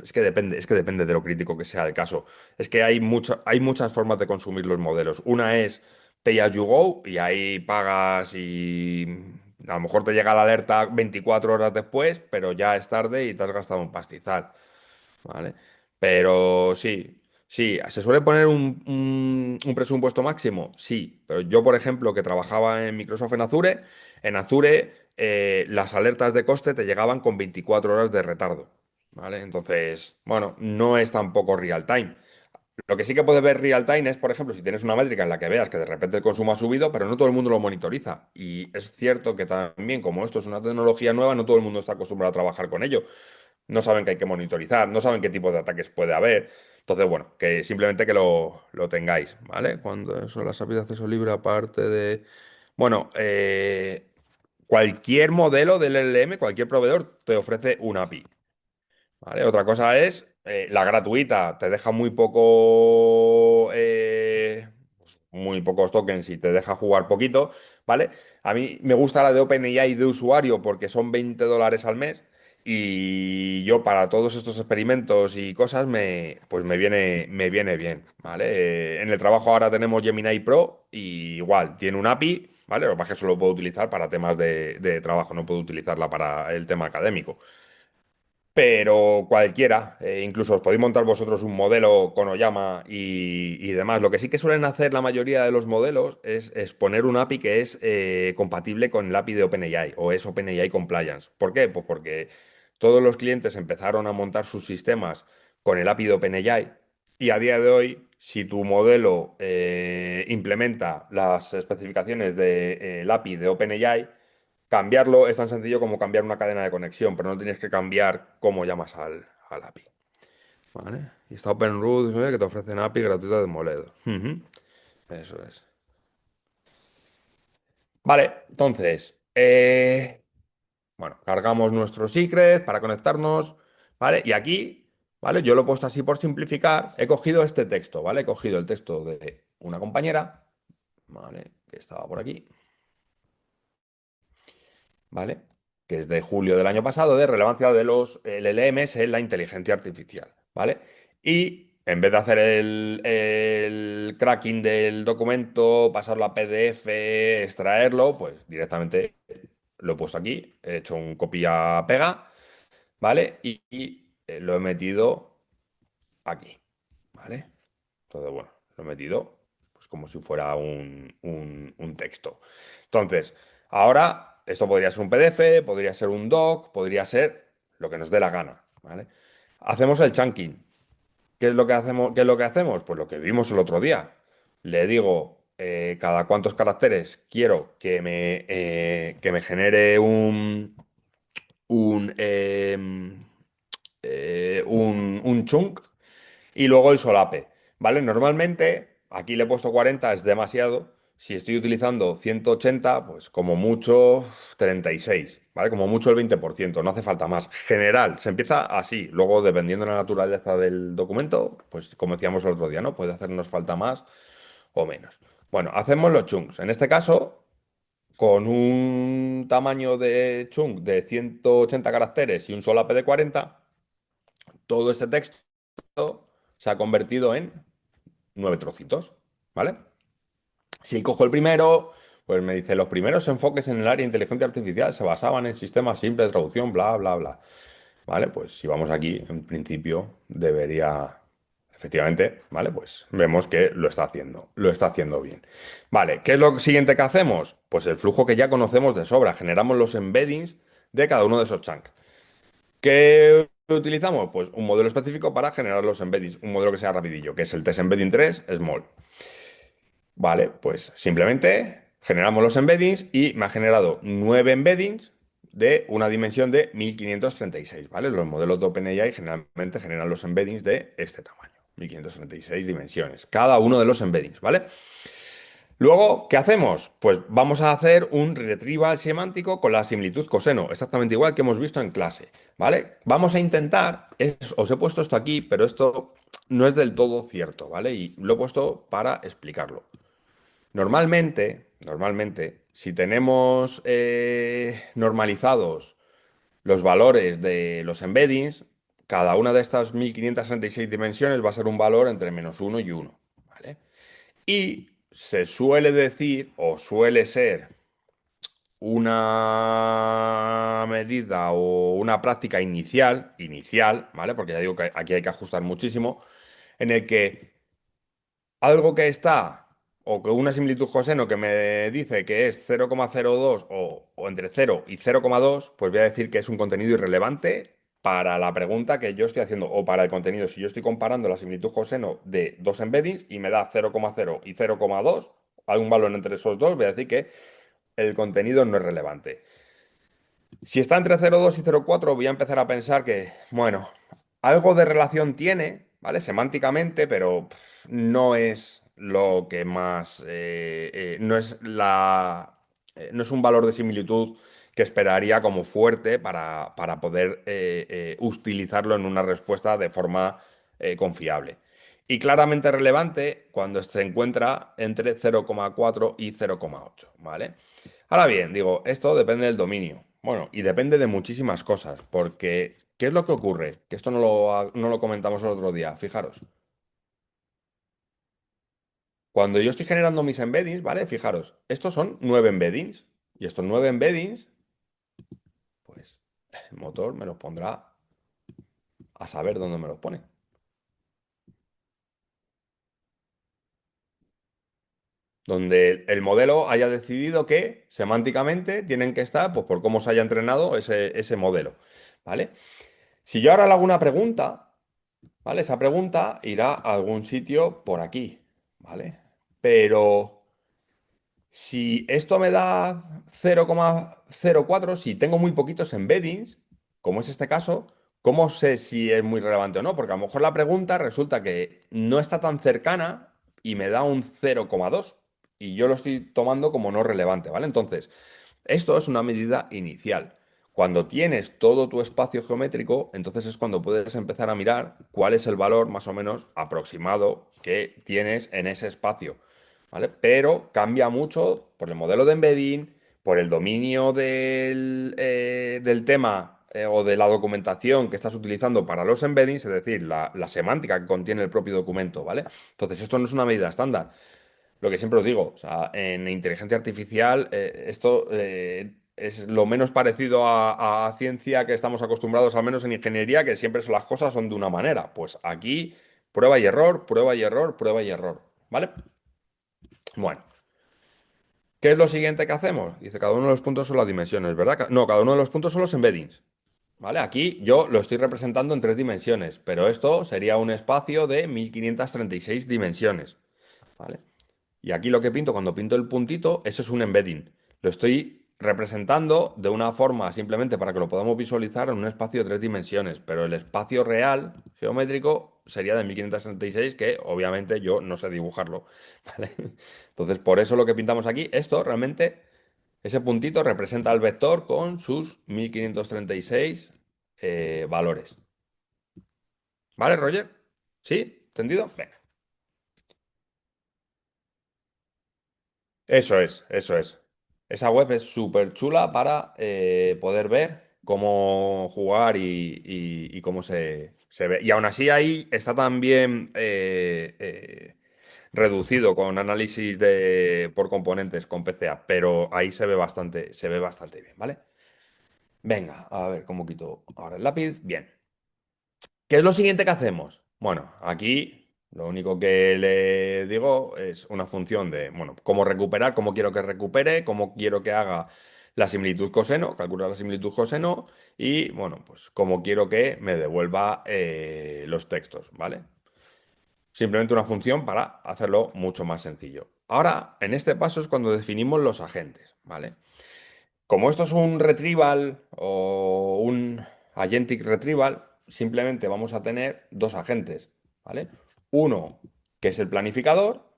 es que depende de lo crítico que sea el caso. Es que hay muchas formas de consumir los modelos. Una es pay as you go y ahí pagas y a lo mejor te llega la alerta 24 horas después, pero ya es tarde y te has gastado un pastizal. ¿Vale? Pero sí, sí, ¿se suele poner un presupuesto máximo? Sí, pero yo, por ejemplo, que trabajaba en Microsoft en Azure las alertas de coste te llegaban con 24 horas de retardo, ¿vale? Entonces, bueno, no es tampoco real time. Lo que sí que puedes ver real time es, por ejemplo, si tienes una métrica en la que veas que de repente el consumo ha subido, pero no todo el mundo lo monitoriza. Y es cierto que también, como esto es una tecnología nueva, no todo el mundo está acostumbrado a trabajar con ello. No saben que hay que monitorizar, no saben qué tipo de ataques puede haber. Entonces, bueno, que simplemente que lo tengáis, ¿vale? Cuando son las APIs de acceso libre, aparte de... Bueno, cualquier modelo del LLM, cualquier proveedor te ofrece una API. ¿Vale? Otra cosa es la gratuita, te deja muy pocos tokens y te deja jugar poquito, ¿vale? A mí me gusta la de OpenAI de usuario porque son $20 al mes y yo para todos estos experimentos y cosas pues me viene bien, ¿vale? En el trabajo ahora tenemos Gemini Pro y igual, tiene un API, ¿vale? Lo que pasa es que solo puedo utilizar para temas de trabajo, no puedo utilizarla para el tema académico. Pero cualquiera, incluso os podéis montar vosotros un modelo con Oyama y demás. Lo que sí que suelen hacer la mayoría de los modelos es poner un API que es compatible con el API de OpenAI o es OpenAI Compliance. ¿Por qué? Pues porque todos los clientes empezaron a montar sus sistemas con el API de OpenAI y a día de hoy, si tu modelo implementa las especificaciones del API de OpenAI, cambiarlo es tan sencillo como cambiar una cadena de conexión, pero no tienes que cambiar cómo llamas al API. ¿Vale? Y está OpenRoot, que te ofrecen API gratuita de Moledo. Ujú. Eso es. Vale, entonces, bueno, cargamos nuestro secret para conectarnos, ¿vale? Y aquí, ¿vale? Yo lo he puesto así por simplificar. He cogido este texto, ¿vale? He cogido el texto de una compañera, ¿vale? Que estaba por aquí. ¿Vale? Que es de julio del año pasado, de relevancia de los LLMs en la inteligencia artificial, ¿vale? Y en vez de hacer el cracking del documento, pasarlo a PDF, extraerlo, pues directamente lo he puesto aquí, he hecho un copia-pega, ¿vale? Y lo he metido aquí, ¿vale? Entonces, bueno, lo he metido pues como si fuera un texto. Entonces, ahora esto podría ser un PDF, podría ser un doc, podría ser lo que nos dé la gana, ¿vale? Hacemos el chunking. ¿Qué es lo que hacemos? ¿Qué es lo que hacemos? Pues lo que vimos el otro día. Le digo cada cuántos caracteres quiero que me genere un, un chunk y luego el solape, ¿vale? Normalmente, aquí le he puesto 40, es demasiado. Si estoy utilizando 180, pues como mucho 36, ¿vale? Como mucho el 20%, no hace falta más. General, se empieza así. Luego, dependiendo de la naturaleza del documento, pues como decíamos el otro día, ¿no? Puede hacernos falta más o menos. Bueno, hacemos los chunks. En este caso, con un tamaño de chunk de 180 caracteres y un solape de 40, todo este texto se ha convertido en 9 trocitos, ¿vale? Si cojo el primero, pues me dice, los primeros enfoques en el área de inteligencia artificial se basaban en sistemas simples de traducción, bla, bla, bla. ¿Vale? Pues si vamos aquí, en principio debería, efectivamente, ¿vale? Pues vemos que lo está haciendo bien. Vale, ¿qué es lo siguiente que hacemos? Pues el flujo que ya conocemos de sobra, generamos los embeddings de cada uno de esos chunks. ¿Qué utilizamos? Pues un modelo específico para generar los embeddings, un modelo que sea rapidillo, que es el test embedding 3 small. Vale, pues simplemente generamos los embeddings y me ha generado 9 embeddings de una dimensión de 1536, ¿vale? Los modelos de OpenAI generalmente generan los embeddings de este tamaño, 1536 dimensiones, cada uno de los embeddings, ¿vale? Luego, ¿qué hacemos? Pues vamos a hacer un retrieval semántico con la similitud coseno, exactamente igual que hemos visto en clase, ¿vale? Vamos a intentar, os he puesto esto aquí, pero esto no es del todo cierto, ¿vale? Y lo he puesto para explicarlo. Normalmente, si tenemos normalizados los valores de los embeddings, cada una de estas 1536 dimensiones va a ser un valor entre -1 y 1, ¿vale? Y se suele decir, o suele ser, una medida o una práctica inicial, ¿vale? Porque ya digo que aquí hay que ajustar muchísimo, en el que algo que está, o que una similitud coseno que me dice que es 0,02 o entre 0 y 0,2, pues voy a decir que es un contenido irrelevante para la pregunta que yo estoy haciendo, o para el contenido. Si yo estoy comparando la similitud coseno de dos embeddings y me da 0,0 y 0,2, hay un valor entre esos dos, voy a decir que el contenido no es relevante. Si está entre 0,2 y 0,4, voy a empezar a pensar que, bueno, algo de relación tiene, ¿vale? Semánticamente, pero no es lo que más, no es no es un valor de similitud que esperaría como fuerte para poder utilizarlo en una respuesta de forma confiable. Y claramente relevante cuando se encuentra entre 0,4 y 0,8, ¿vale? Ahora bien, digo, esto depende del dominio. Bueno, y depende de muchísimas cosas, porque ¿qué es lo que ocurre? Que esto no lo comentamos el otro día, fijaros. Cuando yo estoy generando mis embeddings, ¿vale? Fijaros, estos son 9 embeddings. Y estos 9 embeddings, pues el motor me los pondrá a saber dónde me los pone. Donde el modelo haya decidido que semánticamente tienen que estar, pues por cómo se haya entrenado ese modelo, ¿vale? Si yo ahora le hago una pregunta, ¿vale? Esa pregunta irá a algún sitio por aquí, ¿vale? Pero si esto me da 0,04, si tengo muy poquitos embeddings, como es este caso, ¿cómo sé si es muy relevante o no? Porque a lo mejor la pregunta resulta que no está tan cercana y me da un 0,2 y yo lo estoy tomando como no relevante, ¿vale? Entonces, esto es una medida inicial. Cuando tienes todo tu espacio geométrico, entonces es cuando puedes empezar a mirar cuál es el valor más o menos aproximado que tienes en ese espacio, ¿vale? Pero cambia mucho por el modelo de embedding, por el dominio del tema o de la documentación que estás utilizando para los embeddings, es decir, la semántica que contiene el propio documento, ¿vale? Entonces, esto no es una medida estándar. Lo que siempre os digo, o sea, en inteligencia artificial esto es lo menos parecido a ciencia que estamos acostumbrados, al menos en ingeniería, que siempre son las cosas son de una manera. Pues aquí, prueba y error, prueba y error, prueba y error, ¿vale? Bueno, ¿qué es lo siguiente que hacemos? Dice, cada uno de los puntos son las dimensiones, ¿verdad? No, cada uno de los puntos son los embeddings. ¿Vale? Aquí yo lo estoy representando en 3 dimensiones, pero esto sería un espacio de 1536 dimensiones. ¿Vale? Y aquí lo que pinto, cuando pinto el puntito, eso es un embedding. Lo estoy representando de una forma simplemente para que lo podamos visualizar en un espacio de 3 dimensiones, pero el espacio real geométrico sería de 1536, que obviamente yo no sé dibujarlo. ¿Vale? Entonces, por eso lo que pintamos aquí, esto realmente, ese puntito representa el vector con sus 1536 valores. ¿Vale, Roger? ¿Sí? ¿Entendido? Venga. Eso es, eso es. Esa web es súper chula para poder ver cómo jugar y cómo se ve. Y aún así ahí está también reducido con análisis por componentes con PCA, pero ahí se ve bastante bien, ¿vale? Venga, a ver cómo quito ahora el lápiz. Bien. ¿Qué es lo siguiente que hacemos? Bueno, aquí lo único que le digo es una función de, bueno, cómo recuperar, cómo quiero que recupere, cómo quiero que haga la similitud coseno, calcular la similitud coseno y, bueno, pues cómo quiero que me devuelva los textos, ¿vale? Simplemente una función para hacerlo mucho más sencillo. Ahora, en este paso es cuando definimos los agentes, ¿vale? Como esto es un retrieval o un agentic retrieval, simplemente vamos a tener dos agentes, ¿vale? Uno que es el planificador,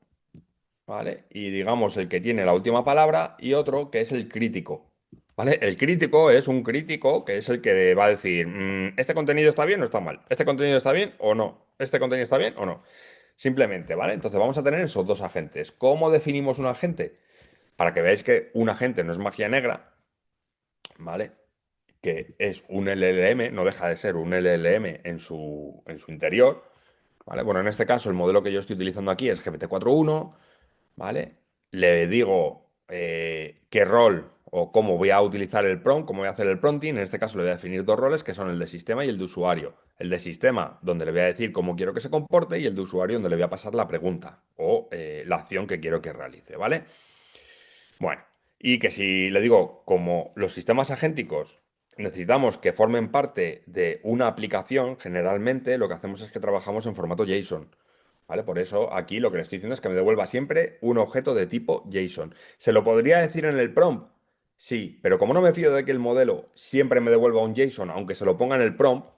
¿vale? Y digamos el que tiene la última palabra y otro que es el crítico, ¿vale? El crítico es un crítico que es el que va a decir, ¿este contenido está bien o está mal? ¿Este contenido está bien o no? ¿Este contenido está bien o no? Simplemente, ¿vale? Entonces vamos a tener esos dos agentes. ¿Cómo definimos un agente? Para que veáis que un agente no es magia negra, ¿vale? Que es un LLM, no deja de ser un LLM en su interior, ¿vale? Bueno, en este caso el modelo que yo estoy utilizando aquí es GPT-4.1, ¿vale? Le digo qué rol o cómo voy a utilizar el prompt, cómo voy a hacer el prompting. En este caso le voy a definir dos roles que son el de sistema y el de usuario. El de sistema, donde le voy a decir cómo quiero que se comporte, y el de usuario, donde le voy a pasar la pregunta o la acción que quiero que realice, ¿vale? Bueno, y que si le digo, como los sistemas agénticos necesitamos que formen parte de una aplicación, generalmente lo que hacemos es que trabajamos en formato JSON. ¿Vale? Por eso aquí lo que le estoy diciendo es que me devuelva siempre un objeto de tipo JSON. ¿Se lo podría decir en el prompt? Sí, pero como no me fío de que el modelo siempre me devuelva un JSON, aunque se lo ponga en el prompt,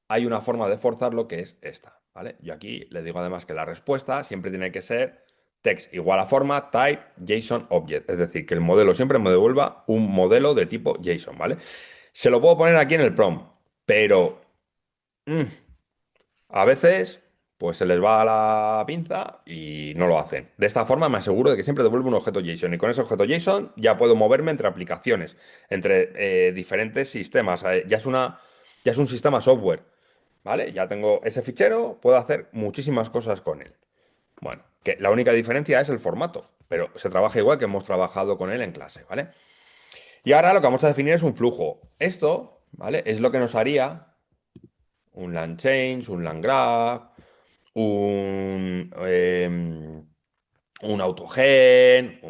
hay una forma de forzarlo que es esta, ¿vale? Yo aquí le digo además que la respuesta siempre tiene que ser text igual a forma, type, JSON, object. Es decir, que el modelo siempre me devuelva un modelo de tipo JSON, ¿vale? Se lo puedo poner aquí en el prompt, pero mm, a veces pues se les va la pinza y no lo hacen. De esta forma me aseguro de que siempre devuelve un objeto JSON, y con ese objeto JSON ya puedo moverme entre aplicaciones, entre diferentes sistemas. Ya es un sistema software, ¿vale? Ya tengo ese fichero, puedo hacer muchísimas cosas con él. Bueno, que la única diferencia es el formato, pero se trabaja igual que hemos trabajado con él en clase, ¿vale? Y ahora lo que vamos a definir es un flujo. Esto, ¿vale? Es lo que nos haría un LangChain, un LangGraph, un AutoGen,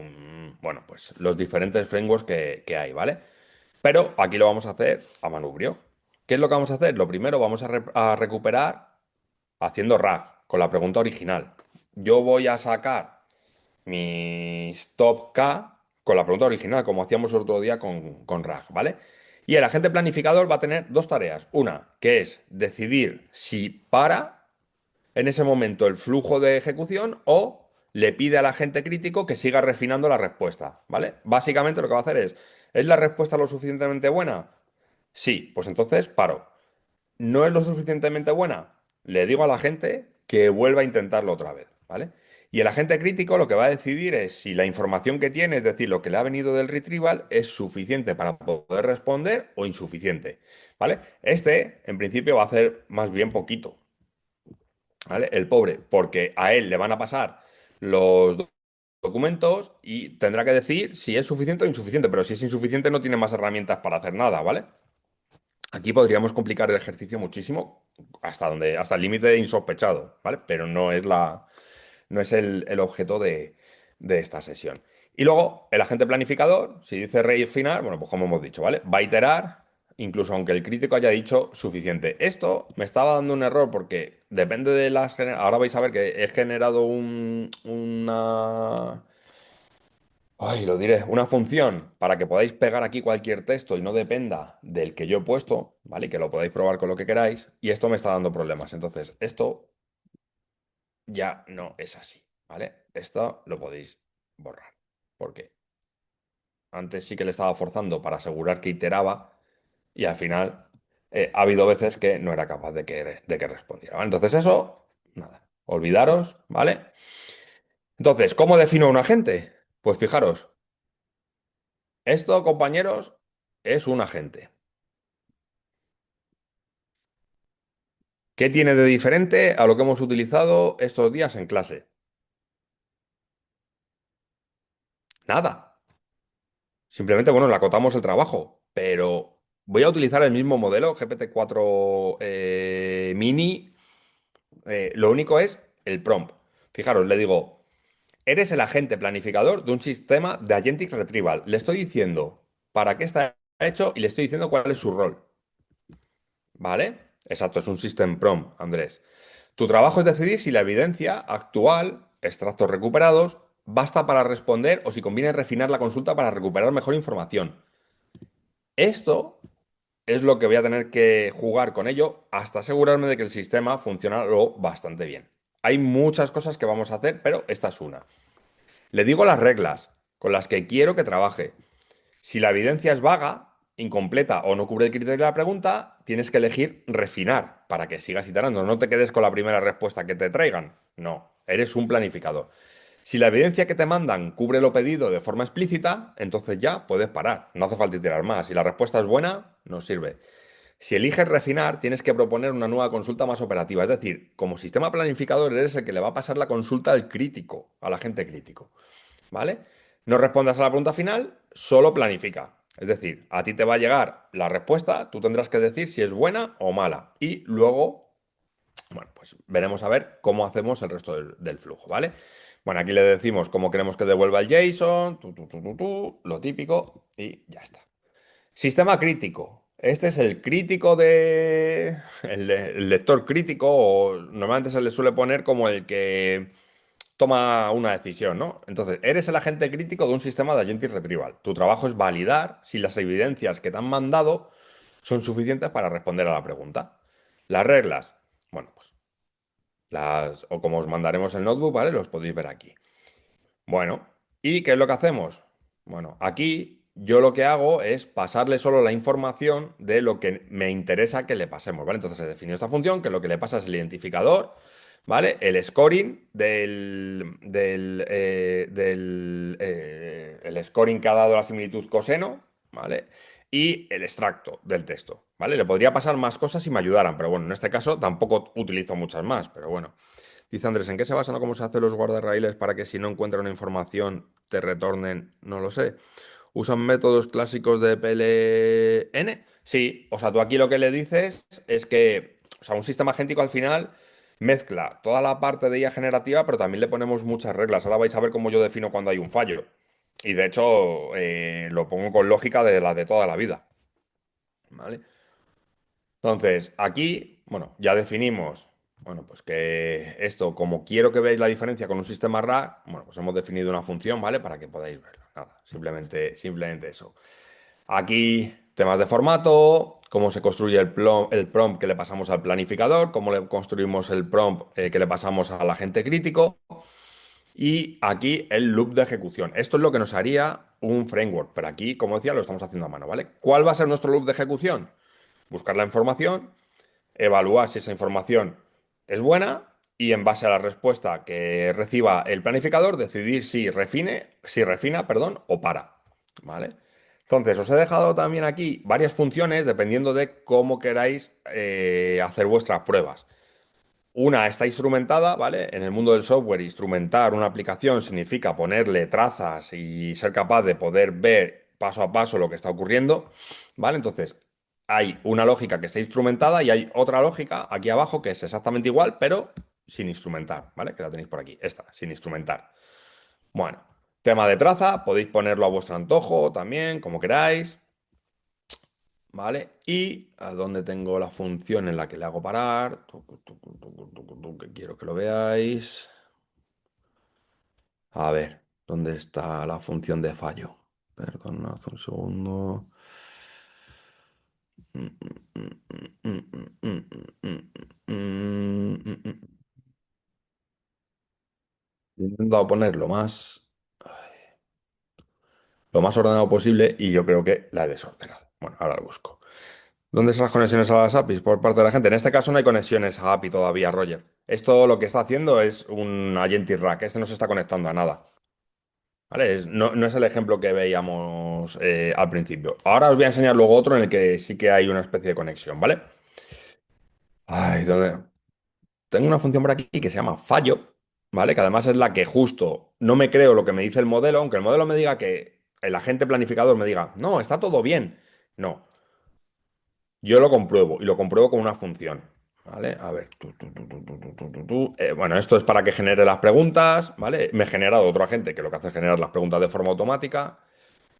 bueno, pues los diferentes frameworks que hay, ¿vale? Pero aquí lo vamos a hacer a manubrio. ¿Qué es lo que vamos a hacer? Lo primero, vamos a recuperar haciendo RAG con la pregunta original. Yo voy a sacar mis top K con la pregunta original, como hacíamos el otro día con RAG, ¿vale? Y el agente planificador va a tener dos tareas. Una, que es decidir si para en ese momento el flujo de ejecución o le pide al agente crítico que siga refinando la respuesta, ¿vale? Básicamente lo que va a hacer ¿es la respuesta lo suficientemente buena? Sí, pues entonces paro. ¿No es lo suficientemente buena? Le digo a la gente que vuelva a intentarlo otra vez, ¿vale? Y el agente crítico lo que va a decidir es si la información que tiene, es decir, lo que le ha venido del retrieval, es suficiente para poder responder o insuficiente, ¿vale? Este, en principio, va a hacer más bien poquito, ¿vale? El pobre, porque a él le van a pasar los documentos y tendrá que decir si es suficiente o insuficiente, pero si es insuficiente no tiene más herramientas para hacer nada, ¿vale? Aquí podríamos complicar el ejercicio muchísimo, hasta el límite insospechado, ¿vale? Pero no es el objeto de esta sesión. Y luego, el agente planificador, si dice rey final, bueno, pues como hemos dicho, ¿vale? Va a iterar, incluso aunque el crítico haya dicho suficiente. Esto me estaba dando un error porque depende de ahora vais a ver que he generado una. Ay, lo diré, una función para que podáis pegar aquí cualquier texto y no dependa del que yo he puesto, ¿vale? Y que lo podáis probar con lo que queráis. Y esto me está dando problemas. Entonces, esto ya no es así, ¿vale? Esto lo podéis borrar. Porque antes sí que le estaba forzando para asegurar que iteraba y al final ha habido veces que no era capaz de que respondiera, ¿vale? Entonces, eso, nada, olvidaros, ¿vale? Entonces, ¿cómo defino un agente? Pues fijaros. Esto, compañeros, es un agente. ¿Qué tiene de diferente a lo que hemos utilizado estos días en clase? Nada. Simplemente, bueno, le acotamos el trabajo, pero voy a utilizar el mismo modelo, GPT-4 Mini. Lo único es el prompt. Fijaros, le digo, eres el agente planificador de un sistema de Agentic Retrieval. Le estoy diciendo para qué está hecho y le estoy diciendo cuál es su rol. ¿Vale? Exacto, es un system prompt, Andrés. Tu trabajo es decidir si la evidencia actual, extractos recuperados, basta para responder o si conviene refinar la consulta para recuperar mejor información. Esto es lo que voy a tener que jugar con ello hasta asegurarme de que el sistema funciona lo bastante bien. Hay muchas cosas que vamos a hacer, pero esta es una. Le digo las reglas con las que quiero que trabaje. Si la evidencia es vaga, incompleta o no cubre el criterio de la pregunta, tienes que elegir refinar para que sigas iterando. No te quedes con la primera respuesta que te traigan. No, eres un planificador. Si la evidencia que te mandan cubre lo pedido de forma explícita, entonces ya puedes parar. No hace falta iterar más. Si la respuesta es buena, nos sirve. Si eliges refinar, tienes que proponer una nueva consulta más operativa. Es decir, como sistema planificador eres el que le va a pasar la consulta al crítico, al agente crítico. ¿Vale? No respondas a la pregunta final, solo planifica. Es decir, a ti te va a llegar la respuesta, tú tendrás que decir si es buena o mala. Y luego, bueno, pues veremos a ver cómo hacemos el resto del flujo, ¿vale? Bueno, aquí le decimos cómo queremos que devuelva el JSON, lo típico, y ya está. Sistema crítico. Este es el crítico de... El lector crítico, o normalmente se le suele poner como el que toma una decisión, ¿no? Entonces, eres el agente crítico de un sistema de agentic retrieval. Tu trabajo es validar si las evidencias que te han mandado son suficientes para responder a la pregunta. Las reglas, bueno, pues o como os mandaremos el notebook, ¿vale? Los podéis ver aquí. Bueno, ¿y qué es lo que hacemos? Bueno, aquí yo lo que hago es pasarle solo la información de lo que me interesa que le pasemos, ¿vale? Entonces se definió esta función, que lo que le pasa es el identificador, ¿vale? El scoring el scoring que ha dado la similitud coseno, ¿vale? Y el extracto del texto, ¿vale? Le podría pasar más cosas si me ayudaran, pero bueno, en este caso tampoco utilizo muchas más, pero bueno. Dice Andrés, ¿en qué se basan o cómo se hacen los guardarraíles para que si no encuentran una información te retornen? No lo sé. ¿Usan métodos clásicos de PLN? Sí, o sea, tú aquí lo que le dices es que, o sea, un sistema agéntico al final mezcla toda la parte de IA generativa, pero también le ponemos muchas reglas. Ahora vais a ver cómo yo defino cuando hay un fallo. Y de hecho, lo pongo con lógica de la de toda la vida. ¿Vale? Entonces, aquí, bueno, ya definimos, bueno, pues que esto, como quiero que veáis la diferencia con un sistema RAG, bueno, pues hemos definido una función, ¿vale? Para que podáis verlo. Nada, simplemente eso. Aquí, temas de formato, cómo se construye el prompt que le pasamos al planificador, cómo le construimos el prompt que le pasamos al agente crítico. Y aquí el loop de ejecución. Esto es lo que nos haría un framework, pero aquí, como decía, lo estamos haciendo a mano, ¿vale? ¿Cuál va a ser nuestro loop de ejecución? Buscar la información, evaluar si esa información es buena y en base a la respuesta que reciba el planificador decidir si refina, perdón, o para, ¿vale? Entonces, os he dejado también aquí varias funciones dependiendo de cómo queráis hacer vuestras pruebas. Una está instrumentada, ¿vale? En el mundo del software, instrumentar una aplicación significa ponerle trazas y ser capaz de poder ver paso a paso lo que está ocurriendo, ¿vale? Entonces, hay una lógica que está instrumentada y hay otra lógica aquí abajo que es exactamente igual, pero sin instrumentar, ¿vale? Que la tenéis por aquí, esta, sin instrumentar. Bueno, tema de traza, podéis ponerlo a vuestro antojo también, como queráis. ¿Vale? Y a dónde tengo la función en la que le hago parar, que quiero que lo veáis. A ver, ¿dónde está la función de fallo? Perdonad un segundo. He intentado ponerlo lo más ordenado posible y yo creo que la he desordenado. Bueno, ahora lo busco. ¿Dónde están las conexiones a las APIs por parte de la gente? En este caso no hay conexiones a API todavía, Roger. Esto lo que está haciendo es un Agentic Rack. Este no se está conectando a nada. ¿Vale? No es el ejemplo que veíamos al principio. Ahora os voy a enseñar luego otro en el que sí que hay una especie de conexión, ¿vale? Ay, ¿dónde? Tengo una función por aquí que se llama fallo, ¿vale? Que además es la que justo no me creo lo que me dice el modelo, aunque el modelo me diga que el agente planificador me diga, no, está todo bien. No, yo lo compruebo y lo compruebo con una función. ¿Vale? A ver. Bueno, esto es para que genere las preguntas, ¿vale? Me he generado otro agente que lo que hace es generar las preguntas de forma automática,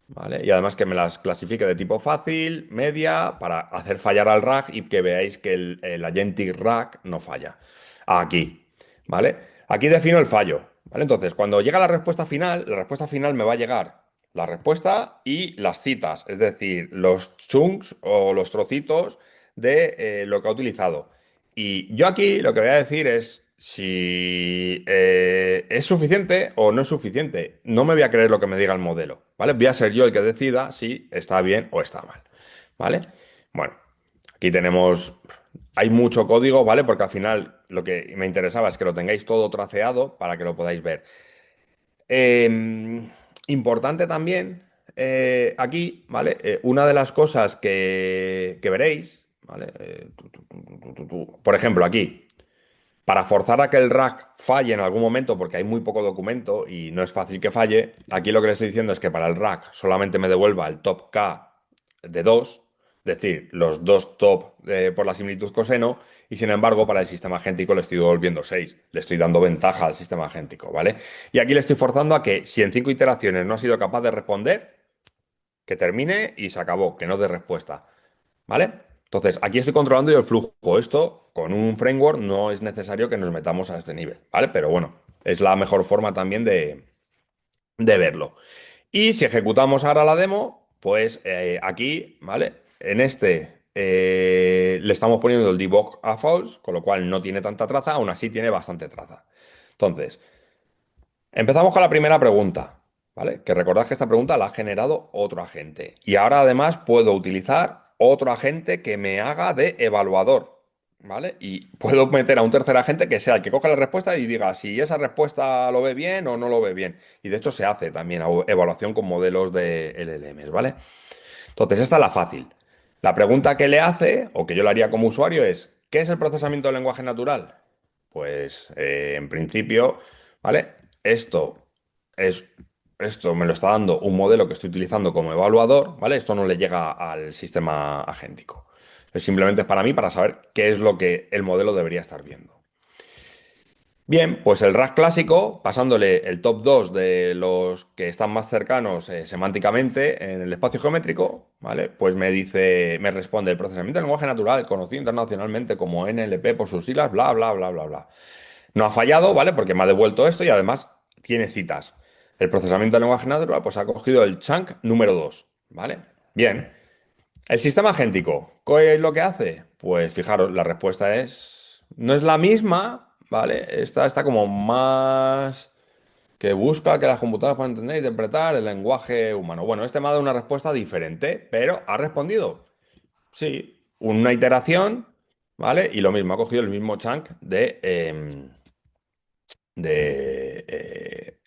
¿vale? Y además que me las clasifique de tipo fácil, media, para hacer fallar al RAG y que veáis que el Agentic RAG no falla. aquí, ¿vale? Aquí defino el fallo, ¿vale? Entonces, cuando llega la respuesta final me va a llegar la respuesta y las citas, es decir, los chunks o los trocitos de lo que ha utilizado. Y yo aquí lo que voy a decir es si es suficiente o no es suficiente. No me voy a creer lo que me diga el modelo, ¿vale? Voy a ser yo el que decida si está bien o está mal, ¿vale? Bueno, aquí tenemos, hay mucho código, ¿vale? Porque al final lo que me interesaba es que lo tengáis todo traceado para que lo podáis ver. Importante también aquí, ¿vale? Una de las cosas que veréis, ¿vale? Por ejemplo, aquí. Para forzar a que el rack falle en algún momento, porque hay muy poco documento y no es fácil que falle, aquí lo que le estoy diciendo es que para el rack solamente me devuelva el top K de 2, es decir, los dos top por la similitud coseno, y sin embargo para el sistema agéntico le estoy devolviendo 6. Le estoy dando ventaja al sistema agéntico, ¿vale? Y aquí le estoy forzando a que si en 5 iteraciones no ha sido capaz de responder, que termine y se acabó, que no dé respuesta. ¿Vale? Entonces, aquí estoy controlando yo el flujo. Esto, con un framework, no es necesario que nos metamos a este nivel, ¿vale? Pero bueno, es la mejor forma también de verlo. Y si ejecutamos ahora la demo, pues aquí, ¿vale? En este le estamos poniendo el debug a false, con lo cual no tiene tanta traza, aún así tiene bastante traza. Entonces, empezamos con la primera pregunta, ¿vale? Que recordad que esta pregunta la ha generado otro agente. Y ahora además puedo utilizar otro agente que me haga de evaluador, ¿vale? Y puedo meter a un tercer agente que sea el que coja la respuesta y diga si esa respuesta lo ve bien o no lo ve bien. Y de hecho se hace también evaluación con modelos de LLMs, ¿vale? Entonces, esta es la fácil. La pregunta que le hace, o que yo le haría como usuario, es: ¿qué es el procesamiento del lenguaje natural? Pues en principio, ¿vale? Esto es, esto me lo está dando un modelo que estoy utilizando como evaluador, ¿vale? Esto no le llega al sistema agéntico. Simplemente es para mí, para saber qué es lo que el modelo debería estar viendo. Bien, pues el RAG clásico, pasándole el top 2 de los que están más cercanos semánticamente en el espacio geométrico, ¿vale? Pues me dice, me responde: el procesamiento del lenguaje natural, conocido internacionalmente como NLP por sus siglas, bla, bla, bla, bla, bla. No ha fallado, ¿vale? Porque me ha devuelto esto y además tiene citas. El procesamiento del lenguaje natural, pues ha cogido el chunk número 2, ¿vale? Bien. El sistema agéntico, ¿qué es lo que hace? Pues fijaros, la respuesta es, no es la misma, ¿vale? Esta está como más que busca que las computadoras puedan entender e interpretar el lenguaje humano. Bueno, este me ha dado una respuesta diferente, pero ha respondido. Sí, una iteración, ¿vale? Y lo mismo, ha cogido el mismo chunk de, de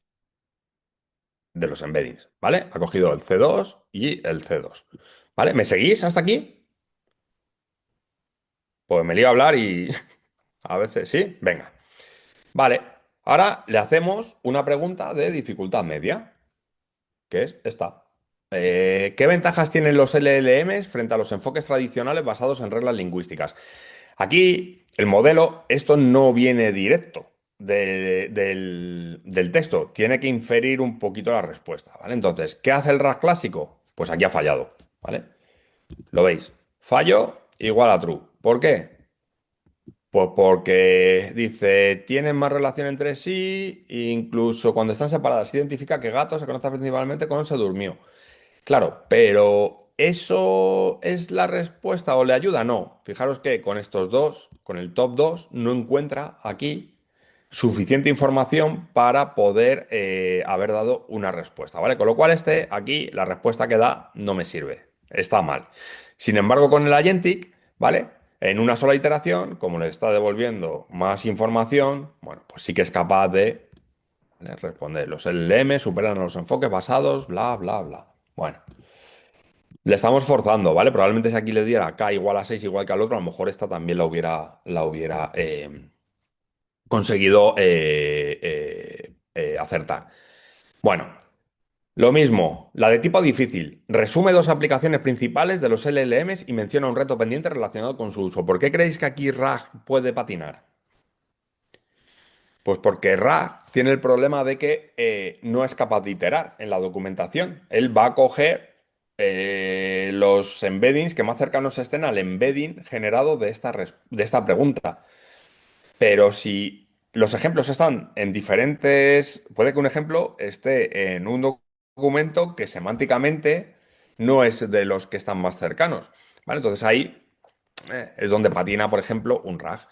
los embeddings, ¿vale? Ha cogido el C2 y el C2, ¿vale? ¿Me seguís hasta aquí? Pues me lío a hablar y a veces sí. Venga. Vale. Ahora le hacemos una pregunta de dificultad media, que es esta. ¿Qué ventajas tienen los LLMs frente a los enfoques tradicionales basados en reglas lingüísticas? Aquí, el modelo, esto no viene directo del texto, tiene que inferir un poquito la respuesta, ¿vale? Entonces, ¿qué hace el RAG clásico? Pues aquí ha fallado, ¿vale? Lo veis. Fallo igual a true. ¿Por qué? Pues porque dice, tienen más relación entre sí, e incluso cuando están separadas, identifica que gato se conoce principalmente con se durmió. Claro, pero ¿eso es la respuesta o le ayuda? No. Fijaros que con estos dos, con el top 2 no encuentra aquí suficiente información para poder haber dado una respuesta, ¿vale? Con lo cual aquí, la respuesta que da no me sirve. Está mal. Sin embargo, con el Agentic, ¿vale? En una sola iteración, como le está devolviendo más información, bueno, pues sí que es capaz de, ¿vale?, responder. Los LLM superan a los enfoques basados, bla, bla, bla. Bueno. Le estamos forzando, ¿vale? Probablemente si aquí le diera K igual a 6 igual que al otro, a lo mejor esta también la hubiera conseguido acertar. Bueno, lo mismo, la de tipo difícil. Resume dos aplicaciones principales de los LLMs y menciona un reto pendiente relacionado con su uso. ¿Por qué creéis que aquí RAG puede patinar? Pues porque RAG tiene el problema de que no es capaz de iterar en la documentación. Él va a coger los embeddings que más cercanos estén al embedding generado de esta pregunta. Pero si los ejemplos están en diferentes, puede que un ejemplo esté en un documento que semánticamente no es de los que están más cercanos, ¿vale? Entonces ahí es donde patina, por ejemplo, un RAG,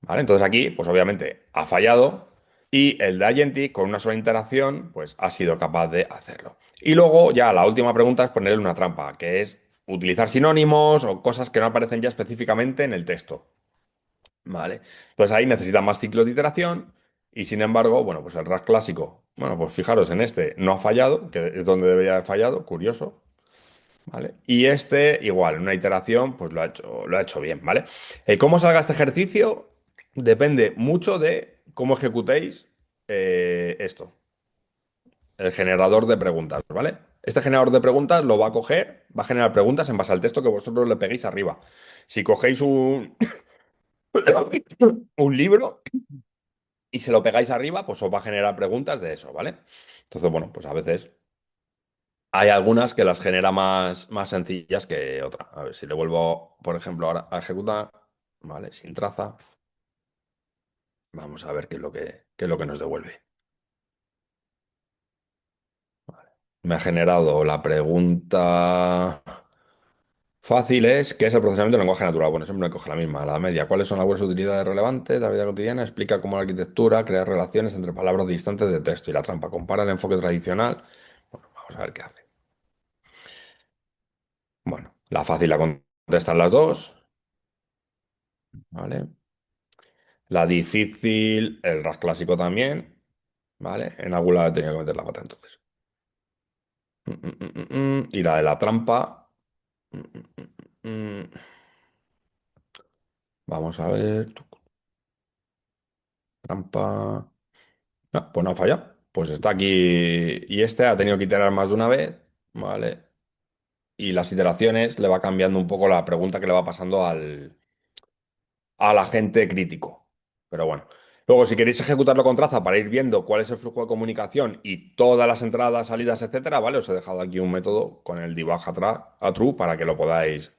¿vale? Entonces aquí, pues obviamente ha fallado y el de Agenti con una sola interacción, pues ha sido capaz de hacerlo. Y luego ya la última pregunta es ponerle una trampa, que es utilizar sinónimos o cosas que no aparecen ya específicamente en el texto. ¿Vale? Entonces ahí necesita más ciclos de iteración y sin embargo, bueno, pues el RAS clásico, bueno, pues fijaros en este, no ha fallado, que es donde debería haber fallado, curioso, ¿vale? Y este, igual, en una iteración, pues lo ha hecho bien, ¿vale? Cómo salga este ejercicio depende mucho de cómo ejecutéis esto, el generador de preguntas, ¿vale? Este generador de preguntas lo va a coger, va a generar preguntas en base al texto que vosotros le peguéis arriba. Si cogéis un libro y se lo pegáis arriba, pues os va a generar preguntas de eso, ¿vale? Entonces, bueno, pues a veces hay algunas que las genera más sencillas que otras. A ver, si le vuelvo, por ejemplo, ahora a ejecutar, ¿vale? Sin traza, vamos a ver qué es lo que nos devuelve. Me ha generado la pregunta fácil es, ¿qué es el procesamiento del lenguaje natural? Bueno, siempre me coge la misma, la media. ¿Cuáles son algunas utilidades relevantes de la vida cotidiana? Explica cómo la arquitectura crea relaciones entre palabras distantes de texto y la trampa. Compara el enfoque tradicional. Bueno, vamos a ver qué hace. Bueno, la fácil la contestan las dos, ¿vale? La difícil, el RAS clásico también, ¿vale? En alguna he tenido que meter la pata entonces. Y la de la trampa. Mm, mm, mm. Vamos a ver. Trampa. No, pues no ha fallado. Pues está aquí. Y este ha tenido que iterar más de una vez, ¿vale? Y las iteraciones le va cambiando un poco la pregunta que le va pasando al agente crítico. Pero bueno. Luego, si queréis ejecutarlo con traza para ir viendo cuál es el flujo de comunicación y todas las entradas, salidas, etcétera, ¿vale? Os he dejado aquí un método con el debug a true para que lo podáis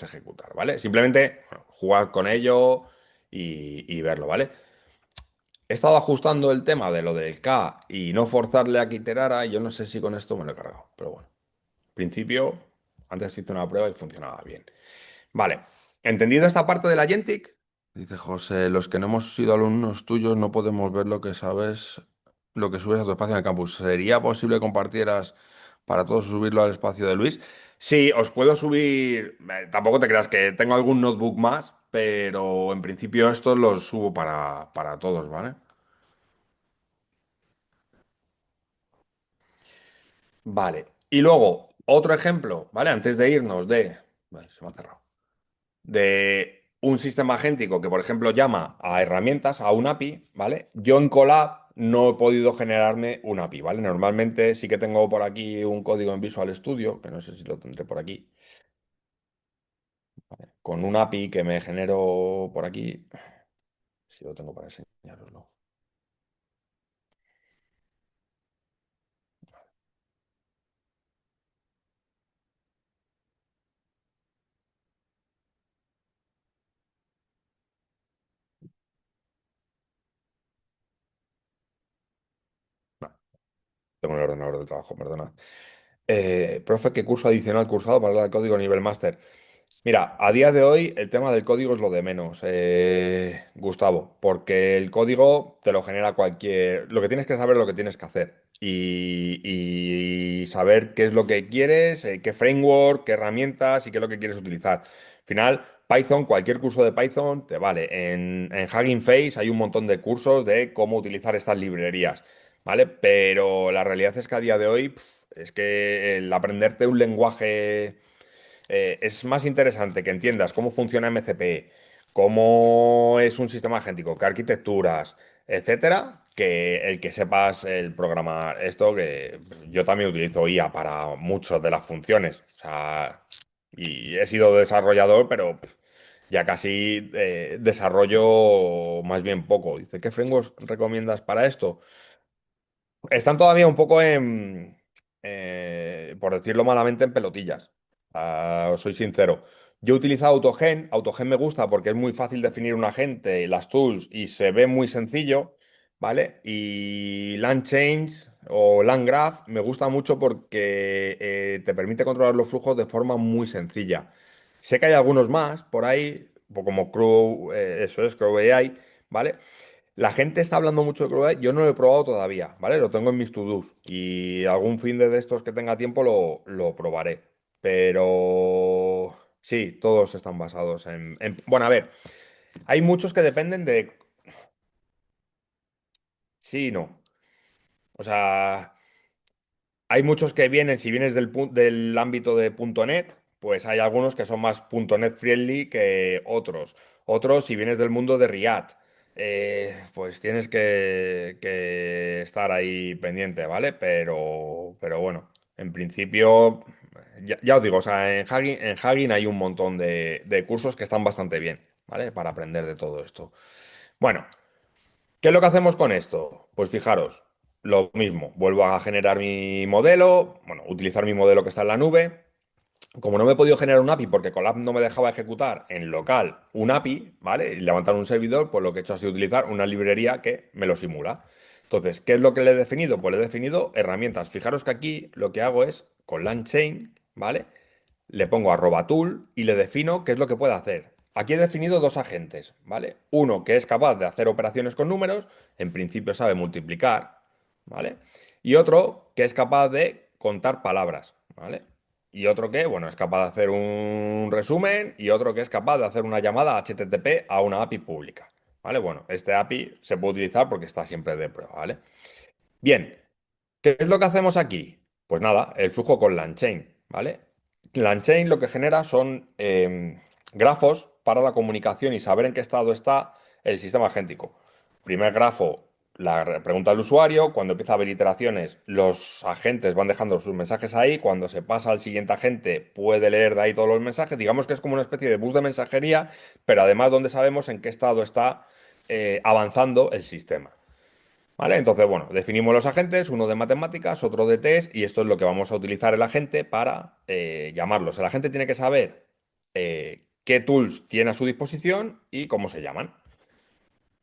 ejecutar, ¿vale? Simplemente bueno, jugad con ello y verlo, ¿vale? He estado ajustando el tema de lo del K y no forzarle a que iterara. Y yo no sé si con esto me lo he cargado, pero bueno. En principio, antes hice una prueba y funcionaba bien. Vale, entendido esta parte de la Gentic, dice José, los que no hemos sido alumnos tuyos no podemos ver lo que sabes, lo que subes a tu espacio en el campus. ¿Sería posible que compartieras para todos subirlo al espacio de Luis? Sí, os puedo subir, tampoco te creas que tengo algún notebook más, pero en principio estos los subo para todos, ¿vale? Vale. Y luego, otro ejemplo, ¿vale? Antes de irnos de... Vale, se me ha cerrado. De un sistema agéntico que, por ejemplo, llama a herramientas, a un API, ¿vale? Yo en Colab no he podido generarme un API, ¿vale? Normalmente sí que tengo por aquí un código en Visual Studio, que no sé si lo tendré por aquí, ¿vale? Con un API que me genero por aquí, si lo tengo para enseñaroslo. No, tengo un ordenador de trabajo, perdona. Profe, ¿qué curso adicional cursado para hablar de código nivel máster? Mira, a día de hoy el tema del código es lo de menos, Gustavo, porque el código te lo genera cualquier... Lo que tienes que saber es lo que tienes que hacer y saber qué es lo que quieres, qué framework, qué herramientas y qué es lo que quieres utilizar. Al final, Python, cualquier curso de Python te vale. En Hugging Face hay un montón de cursos de cómo utilizar estas librerías, ¿vale? Pero la realidad es que a día de hoy es que el aprenderte un lenguaje es más interesante que entiendas cómo funciona MCP, cómo es un sistema agéntico, qué arquitecturas, etcétera, que el que sepas el programar esto, que pues, yo también utilizo IA para muchas de las funciones. O sea, y he sido desarrollador, pero ya casi desarrollo más bien poco. Dice, ¿qué frameworks recomiendas para esto? Están todavía un poco por decirlo malamente, en pelotillas. Os soy sincero. Yo he utilizado AutoGen. AutoGen me gusta porque es muy fácil definir un agente, las tools, y se ve muy sencillo, ¿vale? Y LangChain o LangGraph me gusta mucho porque te permite controlar los flujos de forma muy sencilla. Sé que hay algunos más por ahí, como Crow, eso es, Crow AI, ¿vale? La gente está hablando mucho de Crow AI, yo no lo he probado todavía, ¿vale? Lo tengo en mis to-dos y algún fin de estos que tenga tiempo lo probaré. Pero sí, todos están basados Bueno, a ver, hay muchos que dependen de... Sí y no. O sea, hay muchos que vienen, si vienes del ámbito de .NET, pues hay algunos que son más .NET friendly que otros. Otros, si vienes del mundo de React, pues tienes que estar ahí pendiente, ¿vale? Pero bueno, en principio, ya os digo, o sea, en Hugging hay un montón de cursos que están bastante bien, ¿vale? Para aprender de todo esto. Bueno. ¿Qué es lo que hacemos con esto? Pues fijaros, lo mismo, vuelvo a generar mi modelo, bueno, utilizar mi modelo que está en la nube. Como no me he podido generar un API porque Colab no me dejaba ejecutar en local un API, ¿vale? Y levantar un servidor, pues lo que he hecho ha sido utilizar una librería que me lo simula. Entonces, ¿qué es lo que le he definido? Pues le he definido herramientas. Fijaros que aquí lo que hago es con LangChain, ¿vale? Le pongo @tool y le defino qué es lo que puede hacer. Aquí he definido dos agentes, ¿vale? Uno que es capaz de hacer operaciones con números, en principio sabe multiplicar, ¿vale? Y otro que es capaz de contar palabras, ¿vale? Y otro que, bueno, es capaz de hacer un resumen y otro que es capaz de hacer una llamada HTTP a una API pública, ¿vale? Bueno, este API se puede utilizar porque está siempre de prueba, ¿vale? Bien, ¿qué es lo que hacemos aquí? Pues nada, el flujo con LangChain, ¿vale? LangChain lo que genera son grafos para la comunicación y saber en qué estado está el sistema agéntico. Primer grafo, la pregunta del usuario. Cuando empieza a haber iteraciones, los agentes van dejando sus mensajes ahí. Cuando se pasa al siguiente agente, puede leer de ahí todos los mensajes. Digamos que es como una especie de bus de mensajería, pero además donde sabemos en qué estado está avanzando el sistema. ¿Vale? Entonces, bueno, definimos los agentes, uno de matemáticas, otro de test, y esto es lo que vamos a utilizar el agente para llamarlos. El agente tiene que saber qué tools tiene a su disposición y cómo se llaman.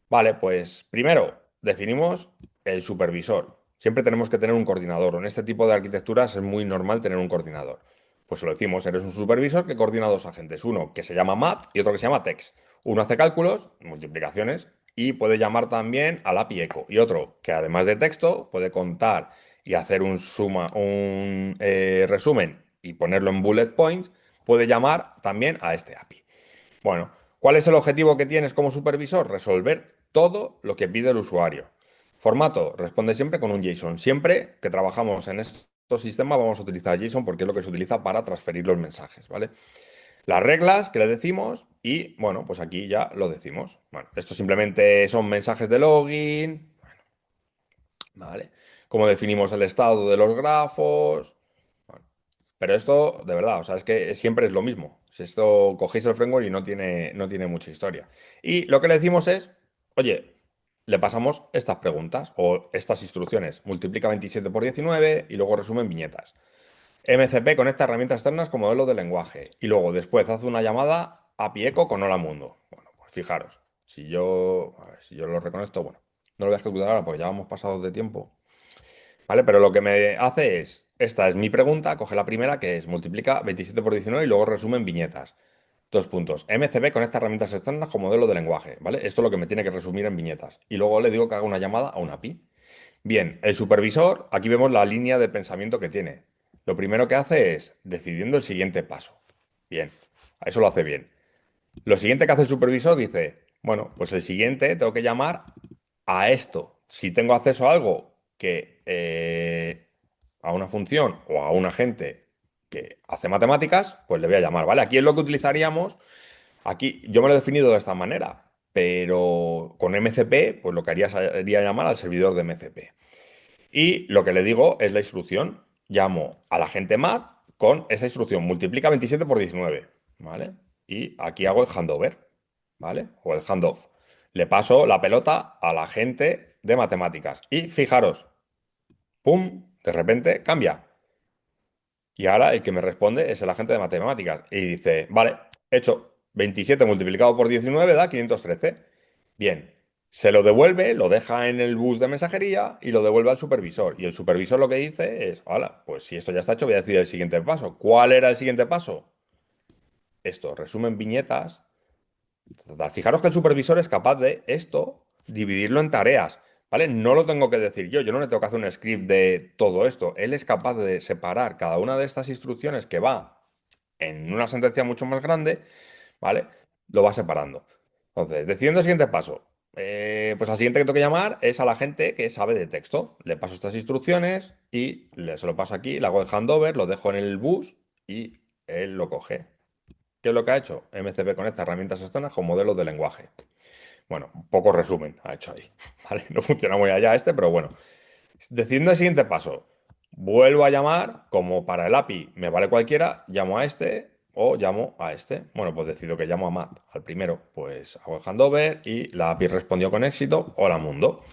Vale, pues primero definimos el supervisor. Siempre tenemos que tener un coordinador. En este tipo de arquitecturas es muy normal tener un coordinador. Pues se lo decimos, eres un supervisor que coordina dos agentes. Uno que se llama mat y otro que se llama text. Uno hace cálculos, multiplicaciones, y puede llamar también al API echo. Y otro que además de texto puede contar y hacer un resumen y ponerlo en bullet points, puede llamar también a este API. Bueno, ¿cuál es el objetivo que tienes como supervisor? Resolver todo lo que pide el usuario. Formato, responde siempre con un JSON. Siempre que trabajamos en estos sistemas vamos a utilizar JSON porque es lo que se utiliza para transferir los mensajes, ¿vale? Las reglas que le decimos y, bueno, pues aquí ya lo decimos. Bueno, esto simplemente son mensajes de login, ¿vale? Cómo definimos el estado de los grafos. Bueno, pero esto, de verdad, o sea, es que siempre es lo mismo. Si esto cogéis el framework y no tiene mucha historia. Y lo que le decimos es, oye, le pasamos estas preguntas o estas instrucciones. Multiplica 27 por 19 y luego resumen viñetas. MCP conecta herramientas externas como modelo de lenguaje. Y luego después hace una llamada API echo con Hola Mundo. Bueno, pues fijaros, si yo lo reconecto, bueno, no lo voy a ejecutar ahora porque ya vamos pasados de tiempo. ¿Vale? Pero lo que me hace es, esta es mi pregunta, coge la primera, que es multiplica 27 por 19 y luego resume en viñetas. Dos puntos. MCP conecta herramientas externas con modelo de lenguaje, ¿vale? Esto es lo que me tiene que resumir en viñetas. Y luego le digo que haga una llamada a una API. Bien, el supervisor, aquí vemos la línea de pensamiento que tiene. Lo primero que hace es decidiendo el siguiente paso. Bien, eso lo hace bien. Lo siguiente que hace el supervisor dice, bueno, pues el siguiente tengo que llamar a esto. Si tengo acceso a algo a una función o a un agente que hace matemáticas, pues le voy a llamar, ¿vale? Aquí es lo que utilizaríamos. Aquí yo me lo he definido de esta manera, pero con MCP, pues lo que haría sería llamar al servidor de MCP. Y lo que le digo es la instrucción. Llamo al agente mat con esa instrucción. Multiplica 27 por 19, ¿vale? Y aquí hago el handover, ¿vale? O el handoff. Le paso la pelota al agente de matemáticas. Y fijaros, ¡pum! De repente cambia. Y ahora el que me responde es el agente de matemáticas. Y dice, vale, Hecho, 27 multiplicado por 19 da 513. Bien, se lo devuelve, lo deja en el bus de mensajería y lo devuelve al supervisor. Y el supervisor lo que dice es, hola, pues si esto ya está hecho, voy a decir el siguiente paso. ¿Cuál era el siguiente paso? Esto, resumen viñetas. Total, fijaros que el supervisor es capaz de esto, dividirlo en tareas, ¿vale? No lo tengo que decir yo no le tengo que hacer un script de todo esto. Él es capaz de separar cada una de estas instrucciones que va en una sentencia mucho más grande, ¿vale? Lo va separando. Entonces, decidiendo el siguiente paso. Pues al siguiente que tengo que llamar es a la gente que sabe de texto. Le paso estas instrucciones y se lo paso aquí, le hago el handover, lo dejo en el bus y él lo coge. ¿Qué es lo que ha hecho? MCP conecta herramientas externas con modelos de lenguaje. Bueno, un poco resumen ha hecho ahí. ¿Vale? No funciona muy allá este, pero bueno. Decidiendo el siguiente paso. Vuelvo a llamar, como para el API me vale cualquiera, llamo a este o llamo a este. Bueno, pues decido que llamo a Matt, al primero. Pues hago el handover y la API respondió con éxito. Hola mundo.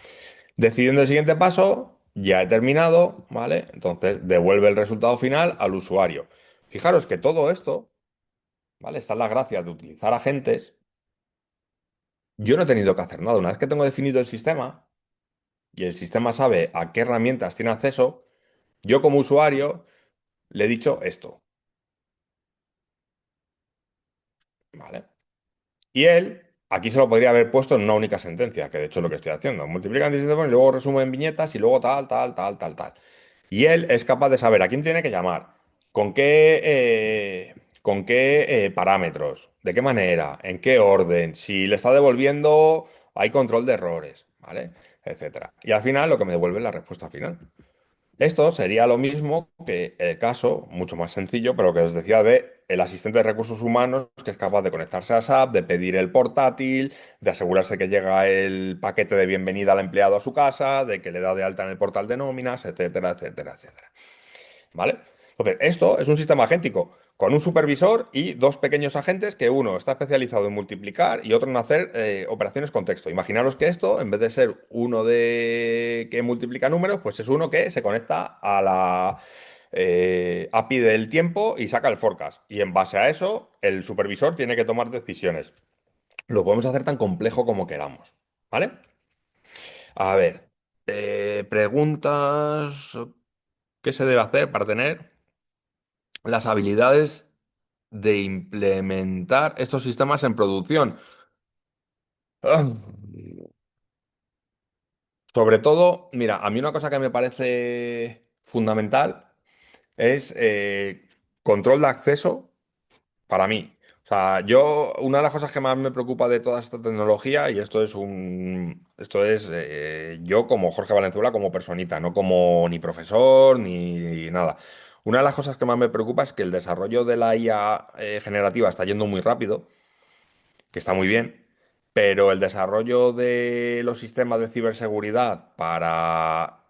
Decidiendo el siguiente paso, ya he terminado, ¿vale? Entonces devuelve el resultado final al usuario. Fijaros que todo esto, ¿vale? Esta es la gracia de utilizar agentes. Yo no he tenido que hacer nada. Una vez que tengo definido el sistema y el sistema sabe a qué herramientas tiene acceso, yo como usuario le he dicho esto, ¿vale? Y él, aquí se lo podría haber puesto en una única sentencia, que de hecho es lo que estoy haciendo. Multiplican 17 y luego resumen viñetas y luego tal, tal, tal, tal, tal. Y él es capaz de saber a quién tiene que llamar, con qué parámetros, de qué manera, en qué orden, si le está devolviendo, hay control de errores, ¿vale? Etcétera. Y al final lo que me devuelve es la respuesta final. Esto sería lo mismo que el caso, mucho más sencillo, pero que os decía de el asistente de recursos humanos que es capaz de conectarse a SAP, de pedir el portátil, de asegurarse que llega el paquete de bienvenida al empleado a su casa, de que le da de alta en el portal de nóminas, etcétera, etcétera, etcétera. ¿Vale? Entonces, esto es un sistema agéntico con un supervisor y dos pequeños agentes que uno está especializado en multiplicar y otro en hacer operaciones con texto. Imaginaros que esto, en vez de ser uno de que multiplica números, pues es uno que se conecta a la API del tiempo y saca el forecast. Y en base a eso, el supervisor tiene que tomar decisiones. Lo podemos hacer tan complejo como queramos. ¿Vale? A ver, preguntas. ¿Qué se debe hacer para tener las habilidades de implementar estos sistemas en producción? Ah, Sobre todo, mira, a mí una cosa que me parece fundamental es control de acceso para mí. O sea, una de las cosas que más me preocupa de toda esta tecnología, y esto es yo como Jorge Valenzuela, como personita, no como ni profesor ni nada. Una de las cosas que más me preocupa es que el desarrollo de la IA generativa está yendo muy rápido, que está muy bien, pero el desarrollo de los sistemas de ciberseguridad para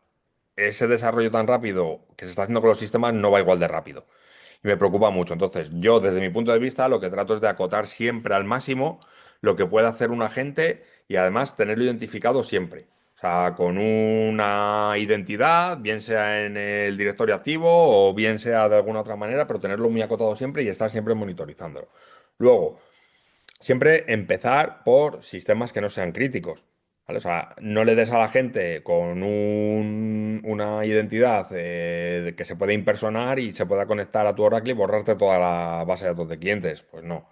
ese desarrollo tan rápido que se está haciendo con los sistemas no va igual de rápido. Y me preocupa mucho. Entonces, yo desde mi punto de vista lo que trato es de acotar siempre al máximo lo que puede hacer un agente y además tenerlo identificado siempre. O sea, con una identidad, bien sea en el directorio activo o bien sea de alguna otra manera, pero tenerlo muy acotado siempre y estar siempre monitorizándolo. Luego, siempre empezar por sistemas que no sean críticos. ¿Vale? O sea, no le des a la gente con una identidad que se puede impersonar y se pueda conectar a tu Oracle y borrarte toda la base de datos de clientes. Pues no.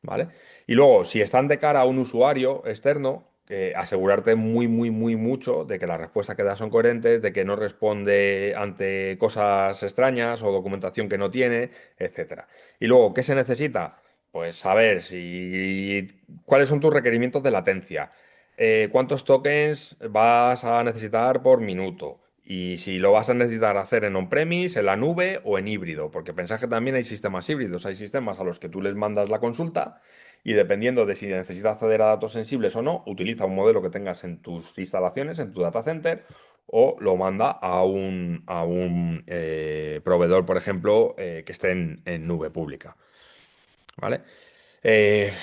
¿Vale? Y luego, si están de cara a un usuario externo, asegurarte muy, muy, muy mucho de que las respuestas que das son coherentes, de que no responde ante cosas extrañas o documentación que no tiene, etcétera. Y luego, ¿qué se necesita? Pues saber si cuáles son tus requerimientos de latencia, cuántos tokens vas a necesitar por minuto. Y si lo vas a necesitar hacer en on-premise, en la nube o en híbrido, porque pensad que también hay sistemas híbridos, hay sistemas a los que tú les mandas la consulta y dependiendo de si necesitas acceder a datos sensibles o no, utiliza un modelo que tengas en tus instalaciones, en tu data center, o lo manda a un proveedor, por ejemplo, que esté en nube pública. ¿Vale? Eh,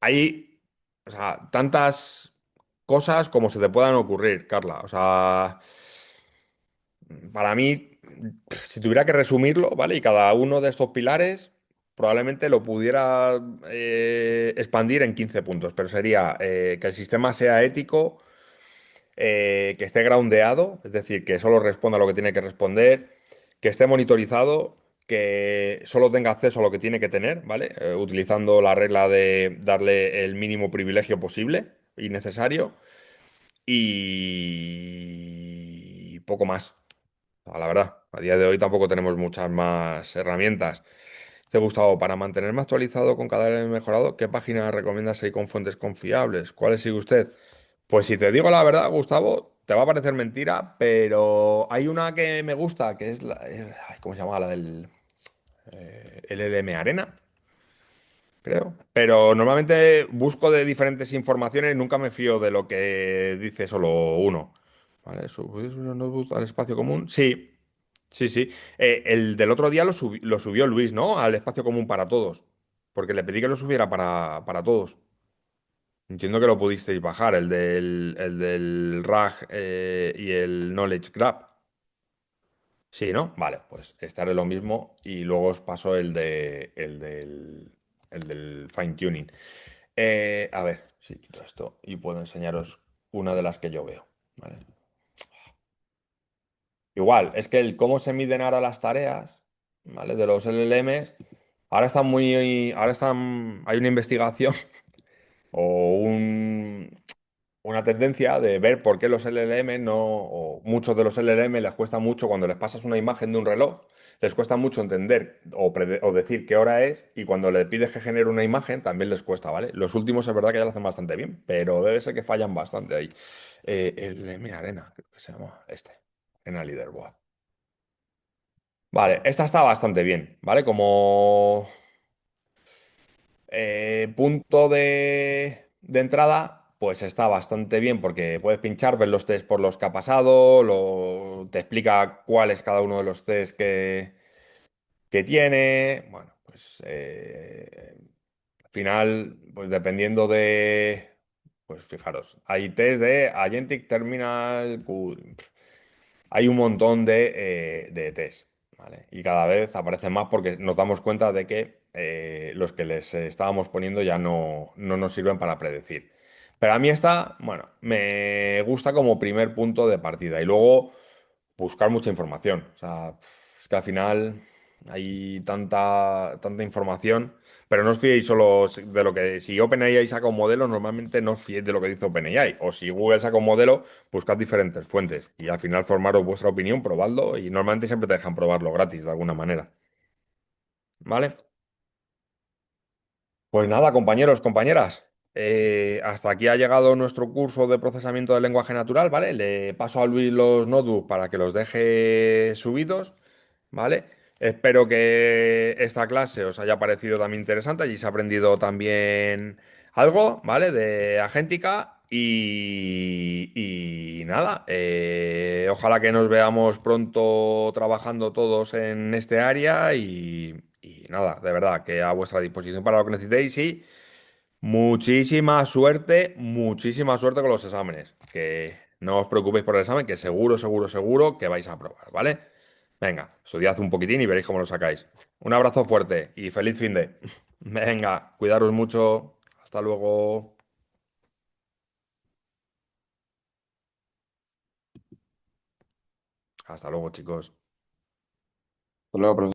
hay, o sea, tantas cosas como se te puedan ocurrir, Carla. O sea, para mí, si tuviera que resumirlo, ¿vale? Y cada uno de estos pilares probablemente lo pudiera expandir en 15 puntos, pero sería que el sistema sea ético, que esté groundeado, es decir, que solo responda a lo que tiene que responder, que esté monitorizado, que solo tenga acceso a lo que tiene que tener, ¿vale? Utilizando la regla de darle el mínimo privilegio posible y necesario y poco más. La verdad, a día de hoy tampoco tenemos muchas más herramientas. Te Gustavo, para mantenerme actualizado con cada vez mejorado, ¿qué página recomiendas seguir con fuentes confiables? ¿Cuáles sigue usted? Pues si te digo la verdad, Gustavo, te va a parecer mentira, pero hay una que me gusta, que es la... ay, ¿cómo se llama? La del LLM Arena, creo. Pero normalmente busco de diferentes informaciones, nunca me fío de lo que dice solo uno. ¿Vale? ¿Subís una notebook al espacio común? Sí, sí, sí. El del otro día lo subió Luis, ¿no? Al espacio común para todos. Porque le pedí que lo subiera para todos. Entiendo que lo pudisteis bajar, el del RAG y el Knowledge Graph. Sí, ¿no? Vale, pues este haré lo mismo y luego os paso el del fine tuning. A ver, si quito esto y puedo enseñaros una de las que yo veo. ¿Vale? Igual, es que el cómo se miden ahora las tareas, ¿vale? De los LLMs, hay una investigación o una tendencia de ver por qué los LLM no, o muchos de los LLM les cuesta mucho cuando les pasas una imagen de un reloj, les cuesta mucho entender o decir qué hora es, y cuando le pides que genere una imagen también les cuesta, ¿vale? Los últimos es verdad que ya lo hacen bastante bien, pero debe ser que fallan bastante ahí. Mira, Arena, creo que se llama Arena Leaderboard. Vale, esta está bastante bien, ¿vale? Como punto de entrada, pues está bastante bien porque puedes pinchar, ver los test por los que ha pasado, te explica cuál es cada uno de los test que tiene. Bueno, pues al final, pues dependiendo pues fijaros, hay test de Agentic Terminal Code. Hay un montón de test, ¿vale? Y cada vez aparecen más porque nos damos cuenta de que los que les estábamos poniendo ya no nos sirven para predecir. Pero a mí esta, bueno, me gusta como primer punto de partida. Y luego buscar mucha información. O sea, es que al final hay tanta información, pero no os fiéis solo de lo que... Si OpenAI saca un modelo, normalmente no os fiéis de lo que dice OpenAI. O si Google saca un modelo, buscad diferentes fuentes y al final formaros vuestra opinión, probadlo y normalmente siempre te dejan probarlo gratis de alguna manera. ¿Vale? Pues nada, compañeros, compañeras, hasta aquí ha llegado nuestro curso de procesamiento del lenguaje natural, ¿vale? Le paso a Luis los notebooks para que los deje subidos, ¿vale? Espero que esta clase os haya parecido también interesante y se ha aprendido también algo, ¿vale? De Agéntica y nada, ojalá que nos veamos pronto trabajando todos en este área y nada, de verdad, que a vuestra disposición para lo que necesitéis y muchísima suerte con los exámenes. Que no os preocupéis por el examen, que seguro, seguro, seguro que vais a aprobar, ¿vale? Venga, estudiad un poquitín y veréis cómo lo sacáis. Un abrazo fuerte y feliz fin de. Venga, cuidaros mucho. Hasta luego. Hasta luego, chicos. Hasta luego, profesor.